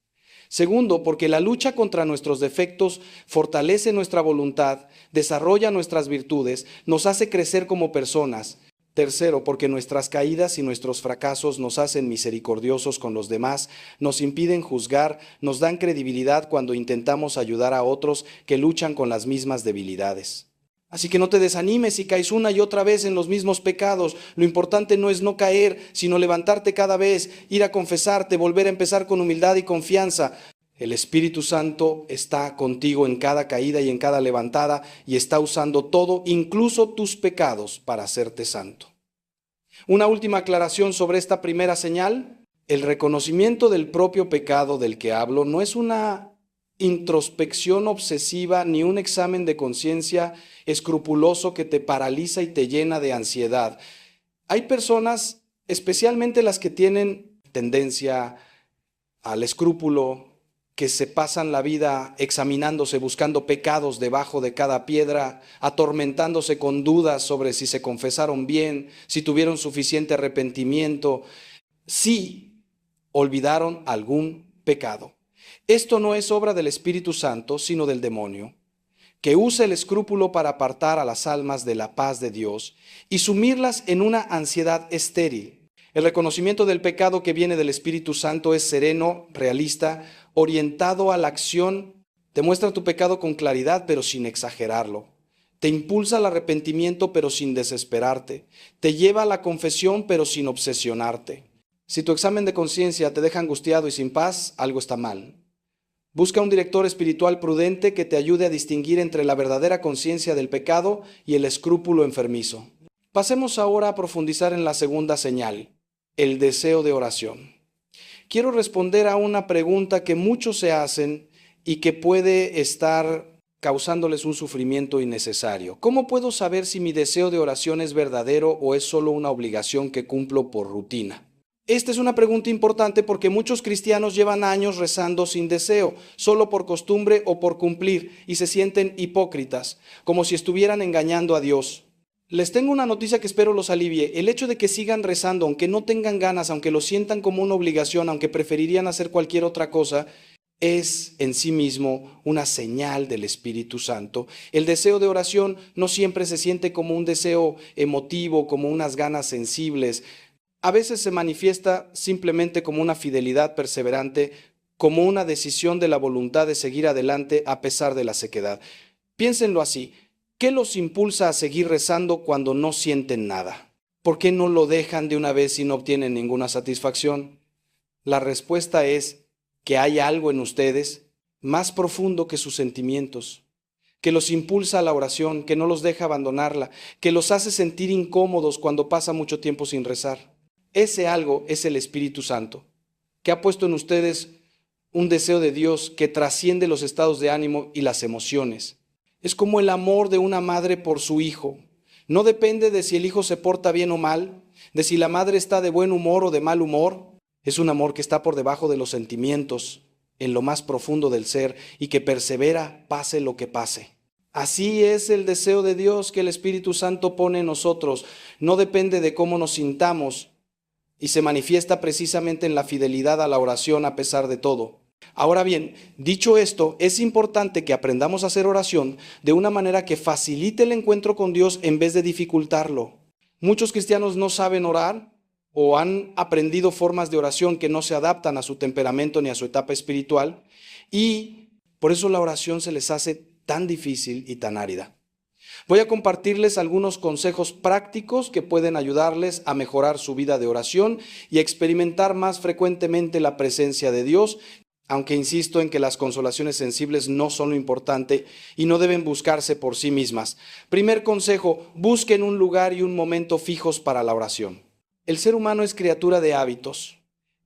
Segundo, porque la lucha contra nuestros defectos fortalece nuestra voluntad, desarrolla nuestras virtudes, nos hace crecer como personas. Tercero, porque nuestras caídas y nuestros fracasos nos hacen misericordiosos con los demás, nos impiden juzgar, nos dan credibilidad cuando intentamos ayudar a otros que luchan con las mismas debilidades. Así que no te desanimes si caes una y otra vez en los mismos pecados. Lo importante no es no caer, sino levantarte cada vez, ir a confesarte, volver a empezar con humildad y confianza. El Espíritu Santo está contigo en cada caída y en cada levantada y está usando todo, incluso tus pecados, para hacerte santo. Una última aclaración sobre esta primera señal. El reconocimiento del propio pecado del que hablo no es una introspección obsesiva ni un examen de conciencia escrupuloso que te paraliza y te llena de ansiedad. Hay personas, especialmente las que tienen tendencia al escrúpulo, que se pasan la vida examinándose, buscando pecados debajo de cada piedra, atormentándose con dudas sobre si se confesaron bien, si tuvieron suficiente arrepentimiento, si olvidaron algún pecado. Esto no es obra del Espíritu Santo, sino del demonio, que usa el escrúpulo para apartar a las almas de la paz de Dios y sumirlas en una ansiedad estéril. El reconocimiento del pecado que viene del Espíritu Santo es sereno, realista, orientado a la acción. Te muestra tu pecado con claridad, pero sin exagerarlo. Te impulsa al arrepentimiento, pero sin desesperarte. Te lleva a la confesión, pero sin obsesionarte. Si tu examen de conciencia te deja angustiado y sin paz, algo está mal. Busca un director espiritual prudente que te ayude a distinguir entre la verdadera conciencia del pecado y el escrúpulo enfermizo. Pasemos ahora a profundizar en la segunda señal, el deseo de oración. Quiero responder a una pregunta que muchos se hacen y que puede estar causándoles un sufrimiento innecesario. ¿Cómo puedo saber si mi deseo de oración es verdadero o es solo una obligación que cumplo por rutina? Esta es una pregunta importante porque muchos cristianos llevan años rezando sin deseo, solo por costumbre o por cumplir, y se sienten hipócritas, como si estuvieran engañando a Dios. Les tengo una noticia que espero los alivie. El hecho de que sigan rezando, aunque no tengan ganas, aunque lo sientan como una obligación, aunque preferirían hacer cualquier otra cosa, es en sí mismo una señal del Espíritu Santo. El deseo de oración no siempre se siente como un deseo emotivo, como unas ganas sensibles. A veces se manifiesta simplemente como una fidelidad perseverante, como una decisión de la voluntad de seguir adelante a pesar de la sequedad. Piénsenlo así. ¿Qué los impulsa a seguir rezando cuando no sienten nada? ¿Por qué no lo dejan de una vez y no obtienen ninguna satisfacción? La respuesta es que hay algo en ustedes más profundo que sus sentimientos, que los impulsa a la oración, que no los deja abandonarla, que los hace sentir incómodos cuando pasa mucho tiempo sin rezar. Ese algo es el Espíritu Santo, que ha puesto en ustedes un deseo de Dios que trasciende los estados de ánimo y las emociones. Es como el amor de una madre por su hijo. No depende de si el hijo se porta bien o mal, de si la madre está de buen humor o de mal humor. Es un amor que está por debajo de los sentimientos, en lo más profundo del ser, y que persevera pase lo que pase. Así es el deseo de Dios que el Espíritu Santo pone en nosotros. No depende de cómo nos sintamos y se manifiesta precisamente en la fidelidad a la oración a pesar de todo. Ahora bien, dicho esto, es importante que aprendamos a hacer oración de una manera que facilite el encuentro con Dios en vez de dificultarlo. Muchos cristianos no saben orar o han aprendido formas de oración que no se adaptan a su temperamento ni a su etapa espiritual, y por eso la oración se les hace tan difícil y tan árida. Voy a compartirles algunos consejos prácticos que pueden ayudarles a mejorar su vida de oración y a experimentar más frecuentemente la presencia de Dios, aunque insisto en que las consolaciones sensibles no son lo importante y no deben buscarse por sí mismas. Primer consejo: busquen un lugar y un momento fijos para la oración. El ser humano es criatura de hábitos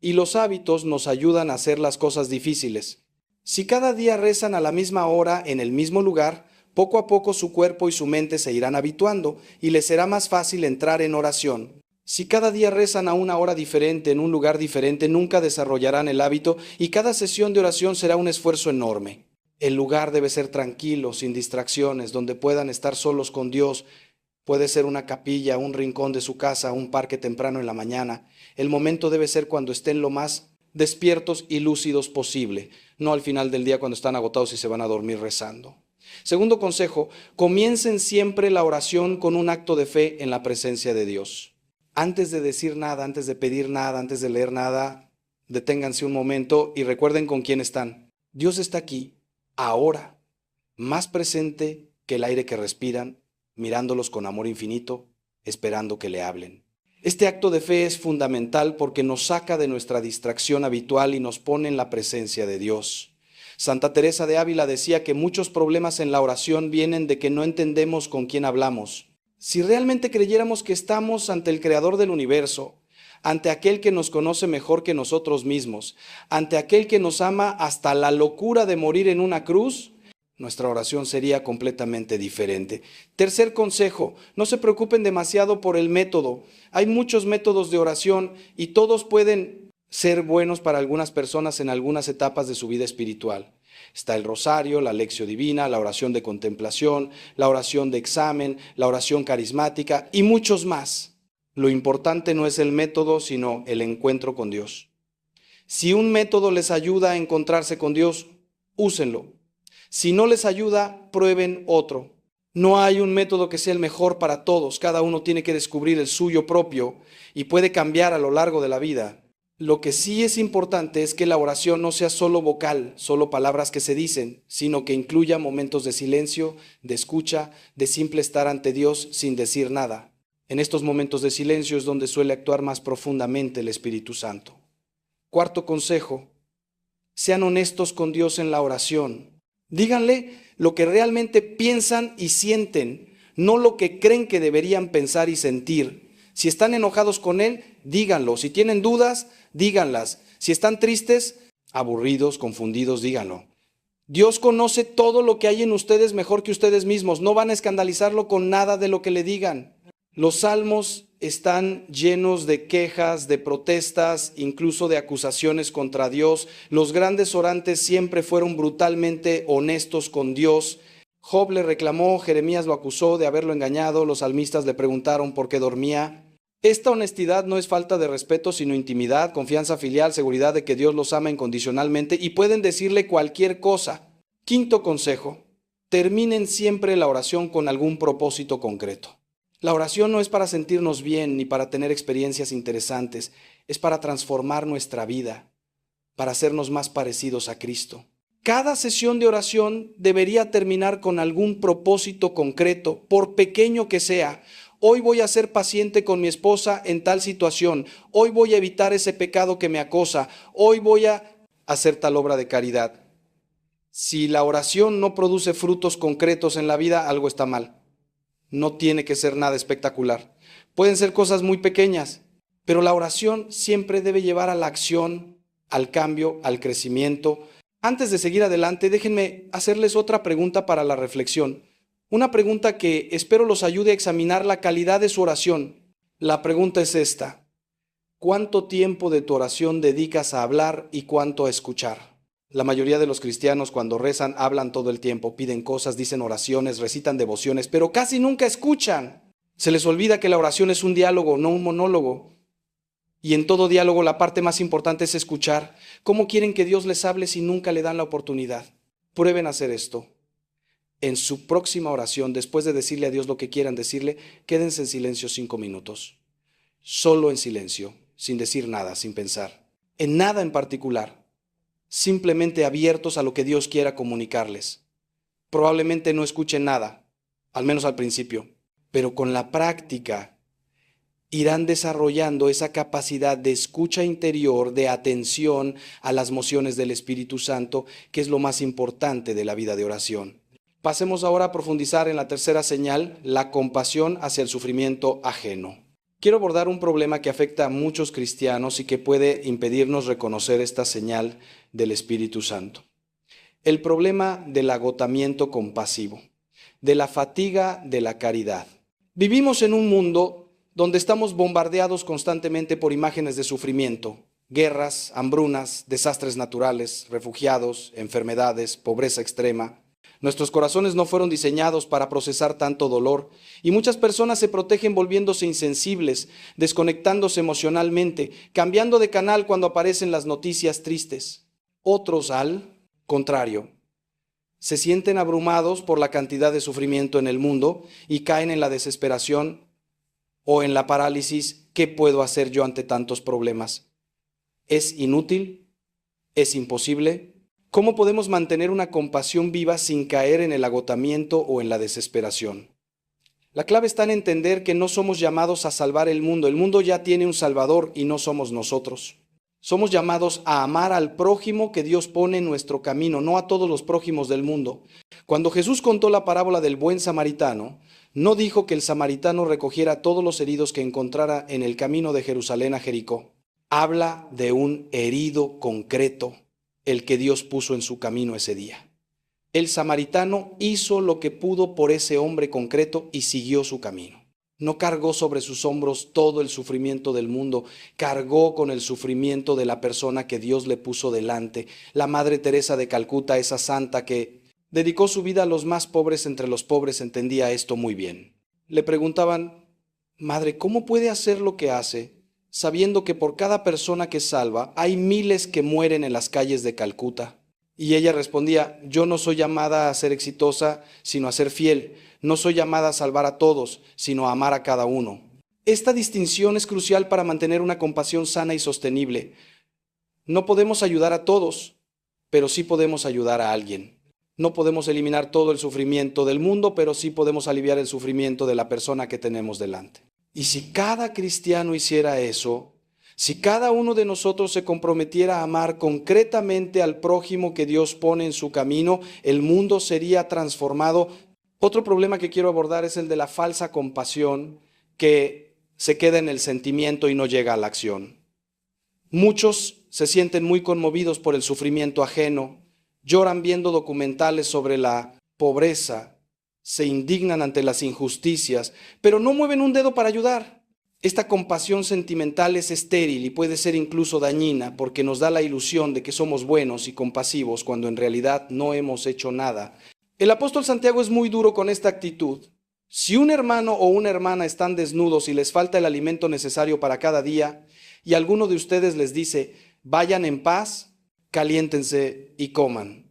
y los hábitos nos ayudan a hacer las cosas difíciles. Si cada día rezan a la misma hora en el mismo lugar, poco a poco su cuerpo y su mente se irán habituando y les será más fácil entrar en oración. Si cada día rezan a una hora diferente, en un lugar diferente, nunca desarrollarán el hábito y cada sesión de oración será un esfuerzo enorme. El lugar debe ser tranquilo, sin distracciones, donde puedan estar solos con Dios. Puede ser una capilla, un rincón de su casa, un parque temprano en la mañana. El momento debe ser cuando estén lo más despiertos y lúcidos posible, no al final del día cuando están agotados y se van a dormir rezando. Segundo consejo, comiencen siempre la oración con un acto de fe en la presencia de Dios. Antes de decir nada, antes de pedir nada, antes de leer nada, deténganse un momento y recuerden con quién están. Dios está aquí, ahora, más presente que el aire que respiran, mirándolos con amor infinito, esperando que le hablen. Este acto de fe es fundamental porque nos saca de nuestra distracción habitual y nos pone en la presencia de Dios. Santa Teresa de Ávila decía que muchos problemas en la oración vienen de que no entendemos con quién hablamos. Si realmente creyéramos que estamos ante el Creador del universo, ante aquel que nos conoce mejor que nosotros mismos, ante aquel que nos ama hasta la locura de morir en una cruz, nuestra oración sería completamente diferente. Tercer consejo, no se preocupen demasiado por el método. Hay muchos métodos de oración y todos pueden ser buenos para algunas personas en algunas etapas de su vida espiritual. Está el rosario, la lección divina, la oración de contemplación, la oración de examen, la oración carismática y muchos más. Lo importante no es el método, sino el encuentro con Dios. Si un método les ayuda a encontrarse con Dios, úsenlo. Si no les ayuda, prueben otro. No hay un método que sea el mejor para todos. Cada uno tiene que descubrir el suyo propio y puede cambiar a lo largo de la vida. Lo que sí es importante es que la oración no sea solo vocal, solo palabras que se dicen, sino que incluya momentos de silencio, de escucha, de simple estar ante Dios sin decir nada. En estos momentos de silencio es donde suele actuar más profundamente el Espíritu Santo. Cuarto consejo, sean honestos con Dios en la oración. Díganle lo que realmente piensan y sienten, no lo que creen que deberían pensar y sentir. Si están enojados con Él, díganlo. Si tienen dudas, díganlas. Si están tristes, aburridos, confundidos, díganlo. Dios conoce todo lo que hay en ustedes mejor que ustedes mismos. No van a escandalizarlo con nada de lo que le digan. Los salmos están llenos de quejas, de protestas, incluso de acusaciones contra Dios. Los grandes orantes siempre fueron brutalmente honestos con Dios. Job le reclamó, Jeremías lo acusó de haberlo engañado, los salmistas le preguntaron por qué dormía. Esta honestidad no es falta de respeto, sino intimidad, confianza filial, seguridad de que Dios los ama incondicionalmente y pueden decirle cualquier cosa. Quinto consejo, terminen siempre la oración con algún propósito concreto. La oración no es para sentirnos bien ni para tener experiencias interesantes, es para transformar nuestra vida, para hacernos más parecidos a Cristo. Cada sesión de oración debería terminar con algún propósito concreto, por pequeño que sea. Hoy voy a ser paciente con mi esposa en tal situación. Hoy voy a evitar ese pecado que me acosa. Hoy voy a hacer tal obra de caridad. Si la oración no produce frutos concretos en la vida, algo está mal. No tiene que ser nada espectacular. Pueden ser cosas muy pequeñas, pero la oración siempre debe llevar a la acción, al cambio, al crecimiento. Antes de seguir adelante, déjenme hacerles otra pregunta para la reflexión. Una pregunta que espero los ayude a examinar la calidad de su oración. La pregunta es esta: ¿cuánto tiempo de tu oración dedicas a hablar y cuánto a escuchar? La mayoría de los cristianos cuando rezan hablan todo el tiempo, piden cosas, dicen oraciones, recitan devociones, pero casi nunca escuchan. Se les olvida que la oración es un diálogo, no un monólogo. Y en todo diálogo la parte más importante es escuchar. ¿Cómo quieren que Dios les hable si nunca le dan la oportunidad? Prueben a hacer esto. En su próxima oración, después de decirle a Dios lo que quieran decirle, quédense en silencio 5 minutos. Solo en silencio, sin decir nada, sin pensar. En nada en particular. Simplemente abiertos a lo que Dios quiera comunicarles. Probablemente no escuchen nada, al menos al principio, pero con la práctica irán desarrollando esa capacidad de escucha interior, de atención a las mociones del Espíritu Santo, que es lo más importante de la vida de oración. Pasemos ahora a profundizar en la tercera señal, la compasión hacia el sufrimiento ajeno. Quiero abordar un problema que afecta a muchos cristianos y que puede impedirnos reconocer esta señal del Espíritu Santo. El problema del agotamiento compasivo, de la fatiga de la caridad. Vivimos en un mundo donde estamos bombardeados constantemente por imágenes de sufrimiento. guerras, hambrunas, desastres naturales, refugiados, enfermedades, pobreza extrema. Nuestros corazones no fueron diseñados para procesar tanto dolor y muchas personas se protegen volviéndose insensibles, desconectándose emocionalmente, cambiando de canal cuando aparecen las noticias tristes. Otros, al contrario, se sienten abrumados por la cantidad de sufrimiento en el mundo y caen en la desesperación o en la parálisis. ¿Qué puedo hacer yo ante tantos problemas? ¿Es inútil? ¿Es imposible? ¿Cómo podemos mantener una compasión viva sin caer en el agotamiento o en la desesperación? La clave está en entender que no somos llamados a salvar el mundo ya tiene un Salvador y no somos nosotros. Somos llamados a amar al prójimo que Dios pone en nuestro camino, no a todos los prójimos del mundo. Cuando Jesús contó la parábola del buen samaritano, no dijo que el samaritano recogiera a todos los heridos que encontrara en el camino de Jerusalén a Jericó. Habla de un herido concreto, el que Dios puso en su camino ese día. El samaritano hizo lo que pudo por ese hombre concreto y siguió su camino. No cargó sobre sus hombros todo el sufrimiento del mundo, cargó con el sufrimiento de la persona que Dios le puso delante. La Madre Teresa de Calcuta, esa santa que dedicó su vida a los más pobres entre los pobres, entendía esto muy bien. Le preguntaban: Madre, ¿cómo puede hacer lo que hace, sabiendo que por cada persona que salva hay miles que mueren en las calles de Calcuta? Y ella respondía: yo no soy llamada a ser exitosa, sino a ser fiel. No soy llamada a salvar a todos, sino a amar a cada uno. Esta distinción es crucial para mantener una compasión sana y sostenible. No podemos ayudar a todos, pero sí podemos ayudar a alguien. No podemos eliminar todo el sufrimiento del mundo, pero sí podemos aliviar el sufrimiento de la persona que tenemos delante. Y si cada cristiano hiciera eso, si cada uno de nosotros se comprometiera a amar concretamente al prójimo que Dios pone en su camino, el mundo sería transformado. Otro problema que quiero abordar es el de la falsa compasión que se queda en el sentimiento y no llega a la acción. Muchos se sienten muy conmovidos por el sufrimiento ajeno, lloran viendo documentales sobre la pobreza, se indignan ante las injusticias, pero no mueven un dedo para ayudar. Esta compasión sentimental es estéril y puede ser incluso dañina porque nos da la ilusión de que somos buenos y compasivos cuando en realidad no hemos hecho nada. El apóstol Santiago es muy duro con esta actitud. Si un hermano o una hermana están desnudos y les falta el alimento necesario para cada día, y alguno de ustedes les dice: vayan en paz, caliéntense y coman,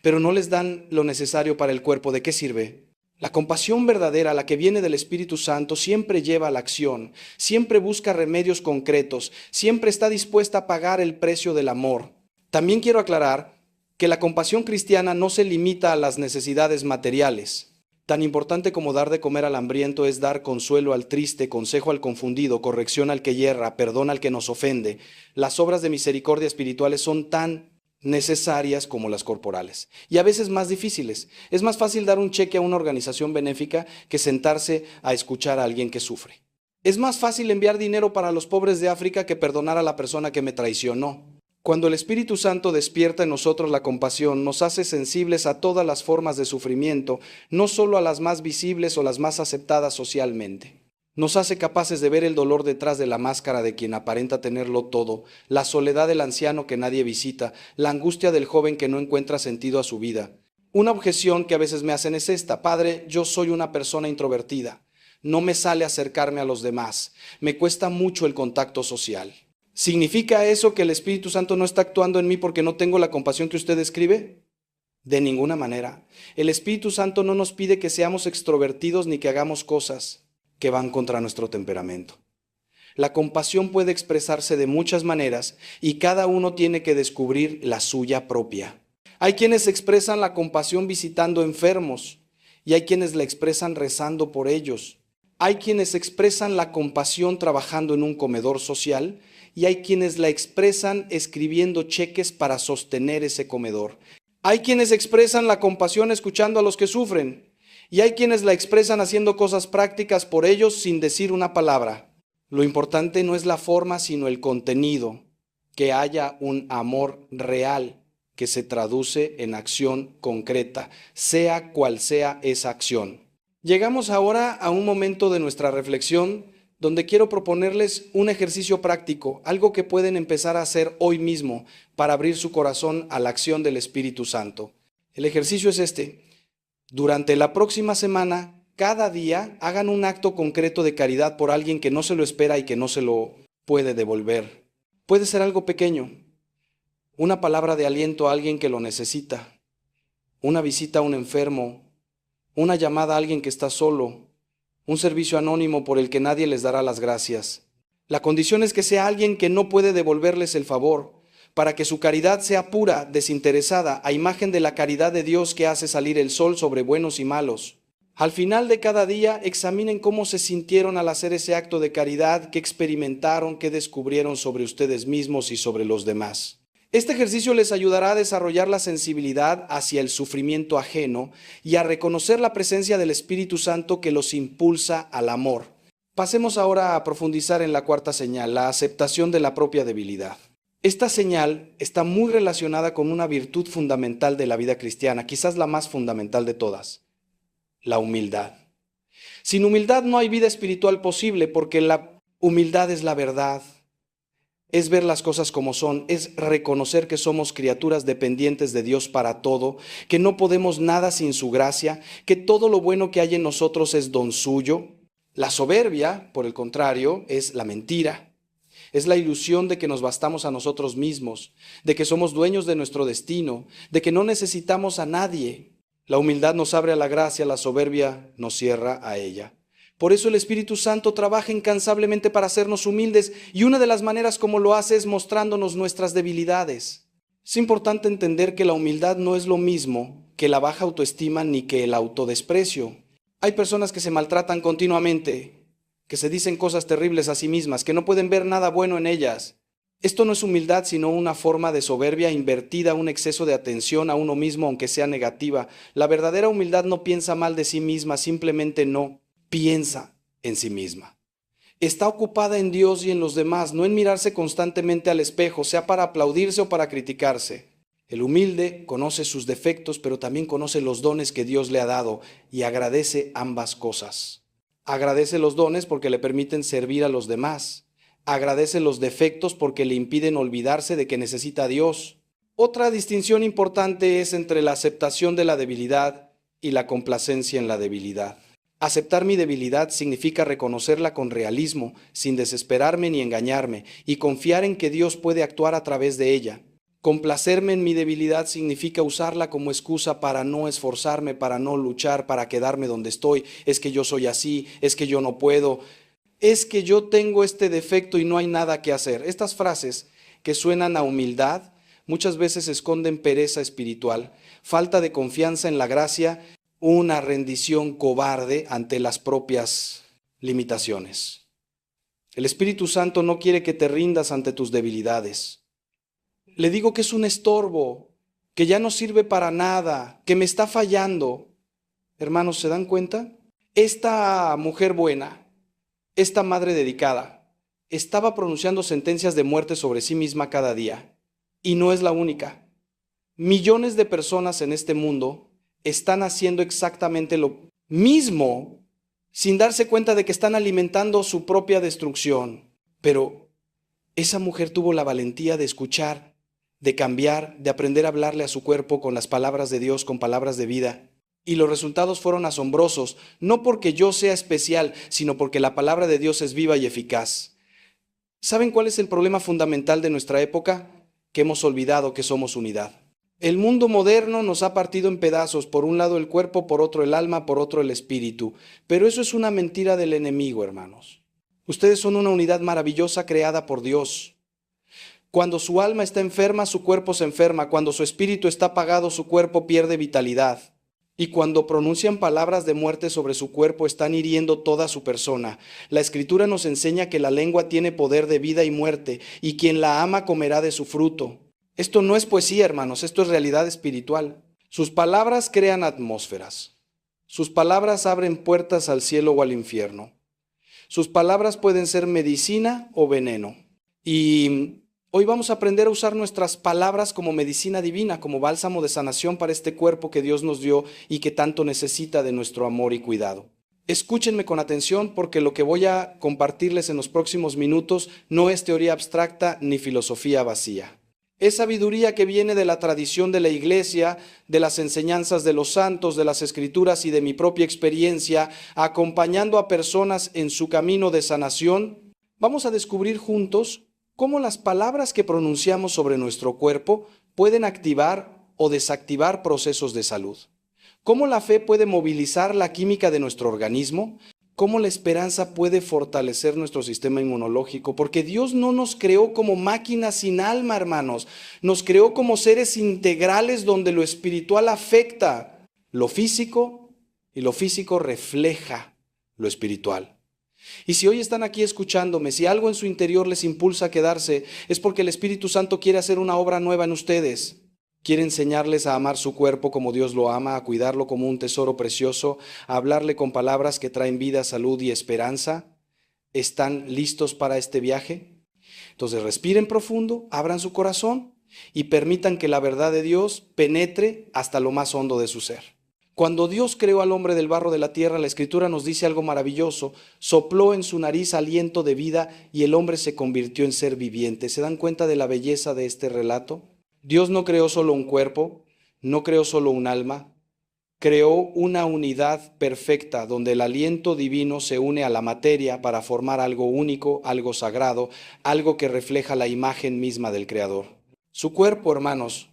pero no les dan lo necesario para el cuerpo, ¿de qué sirve? La compasión verdadera, la que viene del Espíritu Santo, siempre lleva a la acción, siempre busca remedios concretos, siempre está dispuesta a pagar el precio del amor. También quiero aclarar que la compasión cristiana no se limita a las necesidades materiales. Tan importante como dar de comer al hambriento es dar consuelo al triste, consejo al confundido, corrección al que yerra, perdón al que nos ofende. Las obras de misericordia espirituales son tan necesarias como las corporales, y a veces más difíciles. Es más fácil dar un cheque a una organización benéfica que sentarse a escuchar a alguien que sufre. Es más fácil enviar dinero para los pobres de África que perdonar a la persona que me traicionó. Cuando el Espíritu Santo despierta en nosotros la compasión, nos hace sensibles a todas las formas de sufrimiento, no solo a las más visibles o las más aceptadas socialmente. Nos hace capaces de ver el dolor detrás de la máscara de quien aparenta tenerlo todo, la soledad del anciano que nadie visita, la angustia del joven que no encuentra sentido a su vida. Una objeción que a veces me hacen es esta: Padre, yo soy una persona introvertida, no me sale acercarme a los demás, me cuesta mucho el contacto social. ¿Significa eso que el Espíritu Santo no está actuando en mí porque no tengo la compasión que usted describe? De ninguna manera. El Espíritu Santo no nos pide que seamos extrovertidos ni que hagamos cosas que van contra nuestro temperamento. La compasión puede expresarse de muchas maneras y cada uno tiene que descubrir la suya propia. Hay quienes expresan la compasión visitando enfermos y hay quienes la expresan rezando por ellos. Hay quienes expresan la compasión trabajando en un comedor social y hay quienes la expresan escribiendo cheques para sostener ese comedor. Hay quienes expresan la compasión escuchando a los que sufren y hay quienes la expresan haciendo cosas prácticas por ellos sin decir una palabra. Lo importante no es la forma, sino el contenido, que haya un amor real que se traduce en acción concreta, sea cual sea esa acción. Llegamos ahora a un momento de nuestra reflexión donde quiero proponerles un ejercicio práctico, algo que pueden empezar a hacer hoy mismo para abrir su corazón a la acción del Espíritu Santo. El ejercicio es este. Durante la próxima semana, cada día, hagan un acto concreto de caridad por alguien que no se lo espera y que no se lo puede devolver. Puede ser algo pequeño, una palabra de aliento a alguien que lo necesita, una visita a un enfermo, una llamada a alguien que está solo, un servicio anónimo por el que nadie les dará las gracias. La condición es que sea alguien que no puede devolverles el favor, para que su caridad sea pura, desinteresada, a imagen de la caridad de Dios que hace salir el sol sobre buenos y malos. Al final de cada día, examinen cómo se sintieron al hacer ese acto de caridad, qué experimentaron, qué descubrieron sobre ustedes mismos y sobre los demás. Este ejercicio les ayudará a desarrollar la sensibilidad hacia el sufrimiento ajeno y a reconocer la presencia del Espíritu Santo que los impulsa al amor. Pasemos ahora a profundizar en la cuarta señal, la aceptación de la propia debilidad. Esta señal está muy relacionada con una virtud fundamental de la vida cristiana, quizás la más fundamental de todas, la humildad. Sin humildad no hay vida espiritual posible, porque la humildad es la verdad. Es ver las cosas como son, es reconocer que somos criaturas dependientes de Dios para todo, que no podemos nada sin su gracia, que todo lo bueno que hay en nosotros es don suyo. La soberbia, por el contrario, es la mentira. Es la ilusión de que nos bastamos a nosotros mismos, de que somos dueños de nuestro destino, de que no necesitamos a nadie. La humildad nos abre a la gracia, la soberbia nos cierra a ella. Por eso el Espíritu Santo trabaja incansablemente para hacernos humildes, y una de las maneras como lo hace es mostrándonos nuestras debilidades. Es importante entender que la humildad no es lo mismo que la baja autoestima ni que el autodesprecio. Hay personas que se maltratan continuamente, que se dicen cosas terribles a sí mismas, que no pueden ver nada bueno en ellas. Esto no es humildad, sino una forma de soberbia invertida, un exceso de atención a uno mismo, aunque sea negativa. La verdadera humildad no piensa mal de sí misma, simplemente no piensa en sí misma. Está ocupada en Dios y en los demás, no en mirarse constantemente al espejo, sea para aplaudirse o para criticarse. El humilde conoce sus defectos, pero también conoce los dones que Dios le ha dado y agradece ambas cosas. Agradece los dones porque le permiten servir a los demás. Agradece los defectos porque le impiden olvidarse de que necesita a Dios. Otra distinción importante es entre la aceptación de la debilidad y la complacencia en la debilidad. Aceptar mi debilidad significa reconocerla con realismo, sin desesperarme ni engañarme, y confiar en que Dios puede actuar a través de ella. Complacerme en mi debilidad significa usarla como excusa para no esforzarme, para no luchar, para quedarme donde estoy. Es que yo soy así, es que yo no puedo, es que yo tengo este defecto y no hay nada que hacer. Estas frases que suenan a humildad muchas veces esconden pereza espiritual, falta de confianza en la gracia, una rendición cobarde ante las propias limitaciones. El Espíritu Santo no quiere que te rindas ante tus debilidades. Le digo que es un estorbo, que ya no sirve para nada, que me está fallando. Hermanos, ¿se dan cuenta? Esta mujer buena, esta madre dedicada, estaba pronunciando sentencias de muerte sobre sí misma cada día. Y no es la única. Millones de personas en este mundo están haciendo exactamente lo mismo sin darse cuenta de que están alimentando su propia destrucción. Pero esa mujer tuvo la valentía de escuchar, de cambiar, de aprender a hablarle a su cuerpo con las palabras de Dios, con palabras de vida. Y los resultados fueron asombrosos, no porque yo sea especial, sino porque la palabra de Dios es viva y eficaz. ¿Saben cuál es el problema fundamental de nuestra época? Que hemos olvidado que somos unidad. El mundo moderno nos ha partido en pedazos, por un lado el cuerpo, por otro el alma, por otro el espíritu. Pero eso es una mentira del enemigo, hermanos. Ustedes son una unidad maravillosa creada por Dios. Cuando su alma está enferma, su cuerpo se enferma. Cuando su espíritu está apagado, su cuerpo pierde vitalidad. Y cuando pronuncian palabras de muerte sobre su cuerpo, están hiriendo toda su persona. La Escritura nos enseña que la lengua tiene poder de vida y muerte, y quien la ama comerá de su fruto. Esto no es poesía, hermanos, esto es realidad espiritual. Sus palabras crean atmósferas. Sus palabras abren puertas al cielo o al infierno. Sus palabras pueden ser medicina o veneno. Y hoy vamos a aprender a usar nuestras palabras como medicina divina, como bálsamo de sanación para este cuerpo que Dios nos dio y que tanto necesita de nuestro amor y cuidado. Escúchenme con atención porque lo que voy a compartirles en los próximos minutos no es teoría abstracta ni filosofía vacía. Es sabiduría que viene de la tradición de la Iglesia, de las enseñanzas de los santos, de las Escrituras y de mi propia experiencia, acompañando a personas en su camino de sanación. Vamos a descubrir juntos cómo las palabras que pronunciamos sobre nuestro cuerpo pueden activar o desactivar procesos de salud. Cómo la fe puede movilizar la química de nuestro organismo, cómo la esperanza puede fortalecer nuestro sistema inmunológico, porque Dios no nos creó como máquinas sin alma, hermanos, nos creó como seres integrales donde lo espiritual afecta lo físico y lo físico refleja lo espiritual. Y si hoy están aquí escuchándome, si algo en su interior les impulsa a quedarse, es porque el Espíritu Santo quiere hacer una obra nueva en ustedes. Quiere enseñarles a amar su cuerpo como Dios lo ama, a cuidarlo como un tesoro precioso, a hablarle con palabras que traen vida, salud y esperanza. ¿Están listos para este viaje? Entonces respiren profundo, abran su corazón y permitan que la verdad de Dios penetre hasta lo más hondo de su ser. Cuando Dios creó al hombre del barro de la tierra, la Escritura nos dice algo maravilloso. Sopló en su nariz aliento de vida y el hombre se convirtió en ser viviente. ¿Se dan cuenta de la belleza de este relato? Dios no creó solo un cuerpo, no creó solo un alma, creó una unidad perfecta donde el aliento divino se une a la materia para formar algo único, algo sagrado, algo que refleja la imagen misma del Creador. Su cuerpo, hermanos,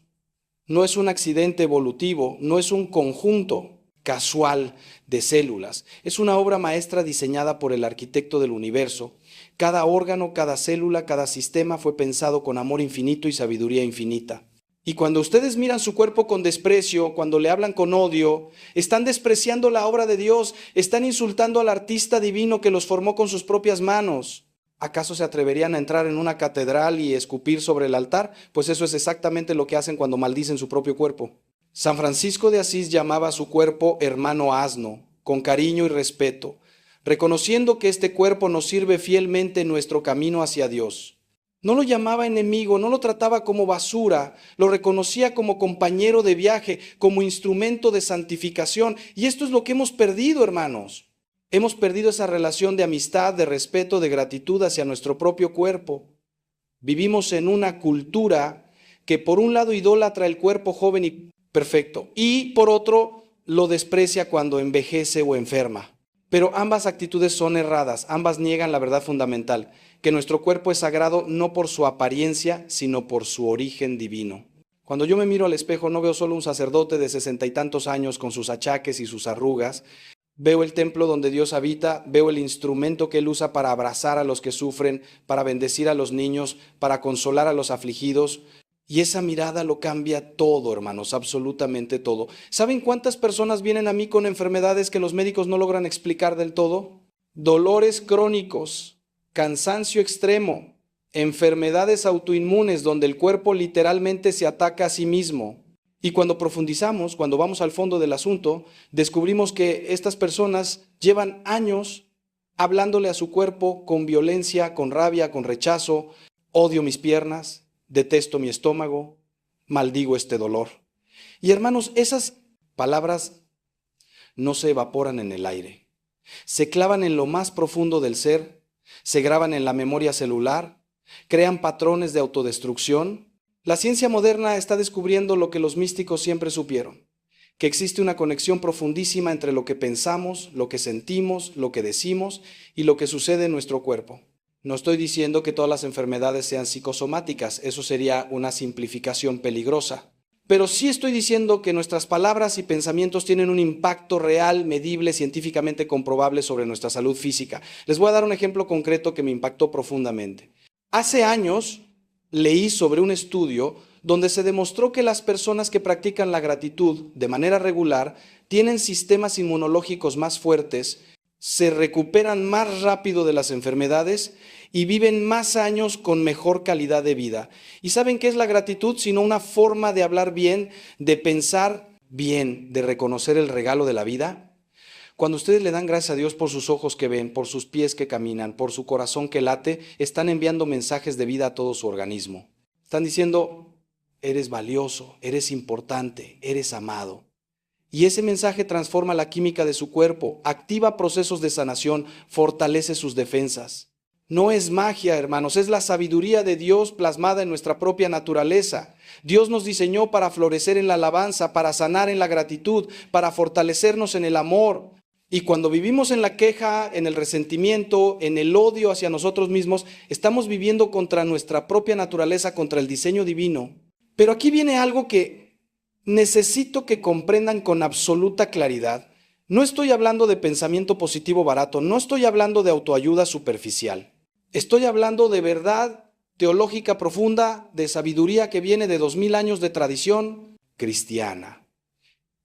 no es un accidente evolutivo, no es un conjunto casual de células, es una obra maestra diseñada por el arquitecto del universo. Cada órgano, cada célula, cada sistema fue pensado con amor infinito y sabiduría infinita. Y cuando ustedes miran su cuerpo con desprecio, cuando le hablan con odio, están despreciando la obra de Dios, están insultando al artista divino que los formó con sus propias manos. ¿Acaso se atreverían a entrar en una catedral y escupir sobre el altar? Pues eso es exactamente lo que hacen cuando maldicen su propio cuerpo. San Francisco de Asís llamaba a su cuerpo hermano asno, con cariño y respeto, reconociendo que este cuerpo nos sirve fielmente en nuestro camino hacia Dios. No lo llamaba enemigo, no lo trataba como basura, lo reconocía como compañero de viaje, como instrumento de santificación. Y esto es lo que hemos perdido, hermanos. Hemos perdido esa relación de amistad, de respeto, de gratitud hacia nuestro propio cuerpo. Vivimos en una cultura que por un lado idolatra el cuerpo joven y perfecto, y por otro lo desprecia cuando envejece o enferma. Pero ambas actitudes son erradas, ambas niegan la verdad fundamental, que nuestro cuerpo es sagrado no por su apariencia, sino por su origen divino. Cuando yo me miro al espejo no veo solo un sacerdote de 60 y tantos años con sus achaques y sus arrugas, veo el templo donde Dios habita, veo el instrumento que Él usa para abrazar a los que sufren, para bendecir a los niños, para consolar a los afligidos. Y esa mirada lo cambia todo, hermanos, absolutamente todo. ¿Saben cuántas personas vienen a mí con enfermedades que los médicos no logran explicar del todo? Dolores crónicos, cansancio extremo, enfermedades autoinmunes donde el cuerpo literalmente se ataca a sí mismo. Y cuando profundizamos, cuando vamos al fondo del asunto, descubrimos que estas personas llevan años hablándole a su cuerpo con violencia, con rabia, con rechazo. Odio mis piernas, detesto mi estómago, maldigo este dolor. Y hermanos, esas palabras no se evaporan en el aire. Se clavan en lo más profundo del ser, se graban en la memoria celular, crean patrones de autodestrucción. La ciencia moderna está descubriendo lo que los místicos siempre supieron, que existe una conexión profundísima entre lo que pensamos, lo que sentimos, lo que decimos y lo que sucede en nuestro cuerpo. No estoy diciendo que todas las enfermedades sean psicosomáticas, eso sería una simplificación peligrosa. Pero sí estoy diciendo que nuestras palabras y pensamientos tienen un impacto real, medible, científicamente comprobable sobre nuestra salud física. Les voy a dar un ejemplo concreto que me impactó profundamente. Hace años leí sobre un estudio donde se demostró que las personas que practican la gratitud de manera regular tienen sistemas inmunológicos más fuertes, se recuperan más rápido de las enfermedades y viven más años con mejor calidad de vida. ¿Y saben qué es la gratitud? Sino una forma de hablar bien, de pensar bien, de reconocer el regalo de la vida. Cuando ustedes le dan gracias a Dios por sus ojos que ven, por sus pies que caminan, por su corazón que late, están enviando mensajes de vida a todo su organismo. Están diciendo, eres valioso, eres importante, eres amado. Y ese mensaje transforma la química de su cuerpo, activa procesos de sanación, fortalece sus defensas. No es magia, hermanos, es la sabiduría de Dios plasmada en nuestra propia naturaleza. Dios nos diseñó para florecer en la alabanza, para sanar en la gratitud, para fortalecernos en el amor. Y cuando vivimos en la queja, en el resentimiento, en el odio hacia nosotros mismos, estamos viviendo contra nuestra propia naturaleza, contra el diseño divino. Pero aquí viene algo que necesito que comprendan con absoluta claridad. No estoy hablando de pensamiento positivo barato, no estoy hablando de autoayuda superficial. Estoy hablando de verdad teológica profunda, de sabiduría que viene de 2000 años de tradición cristiana.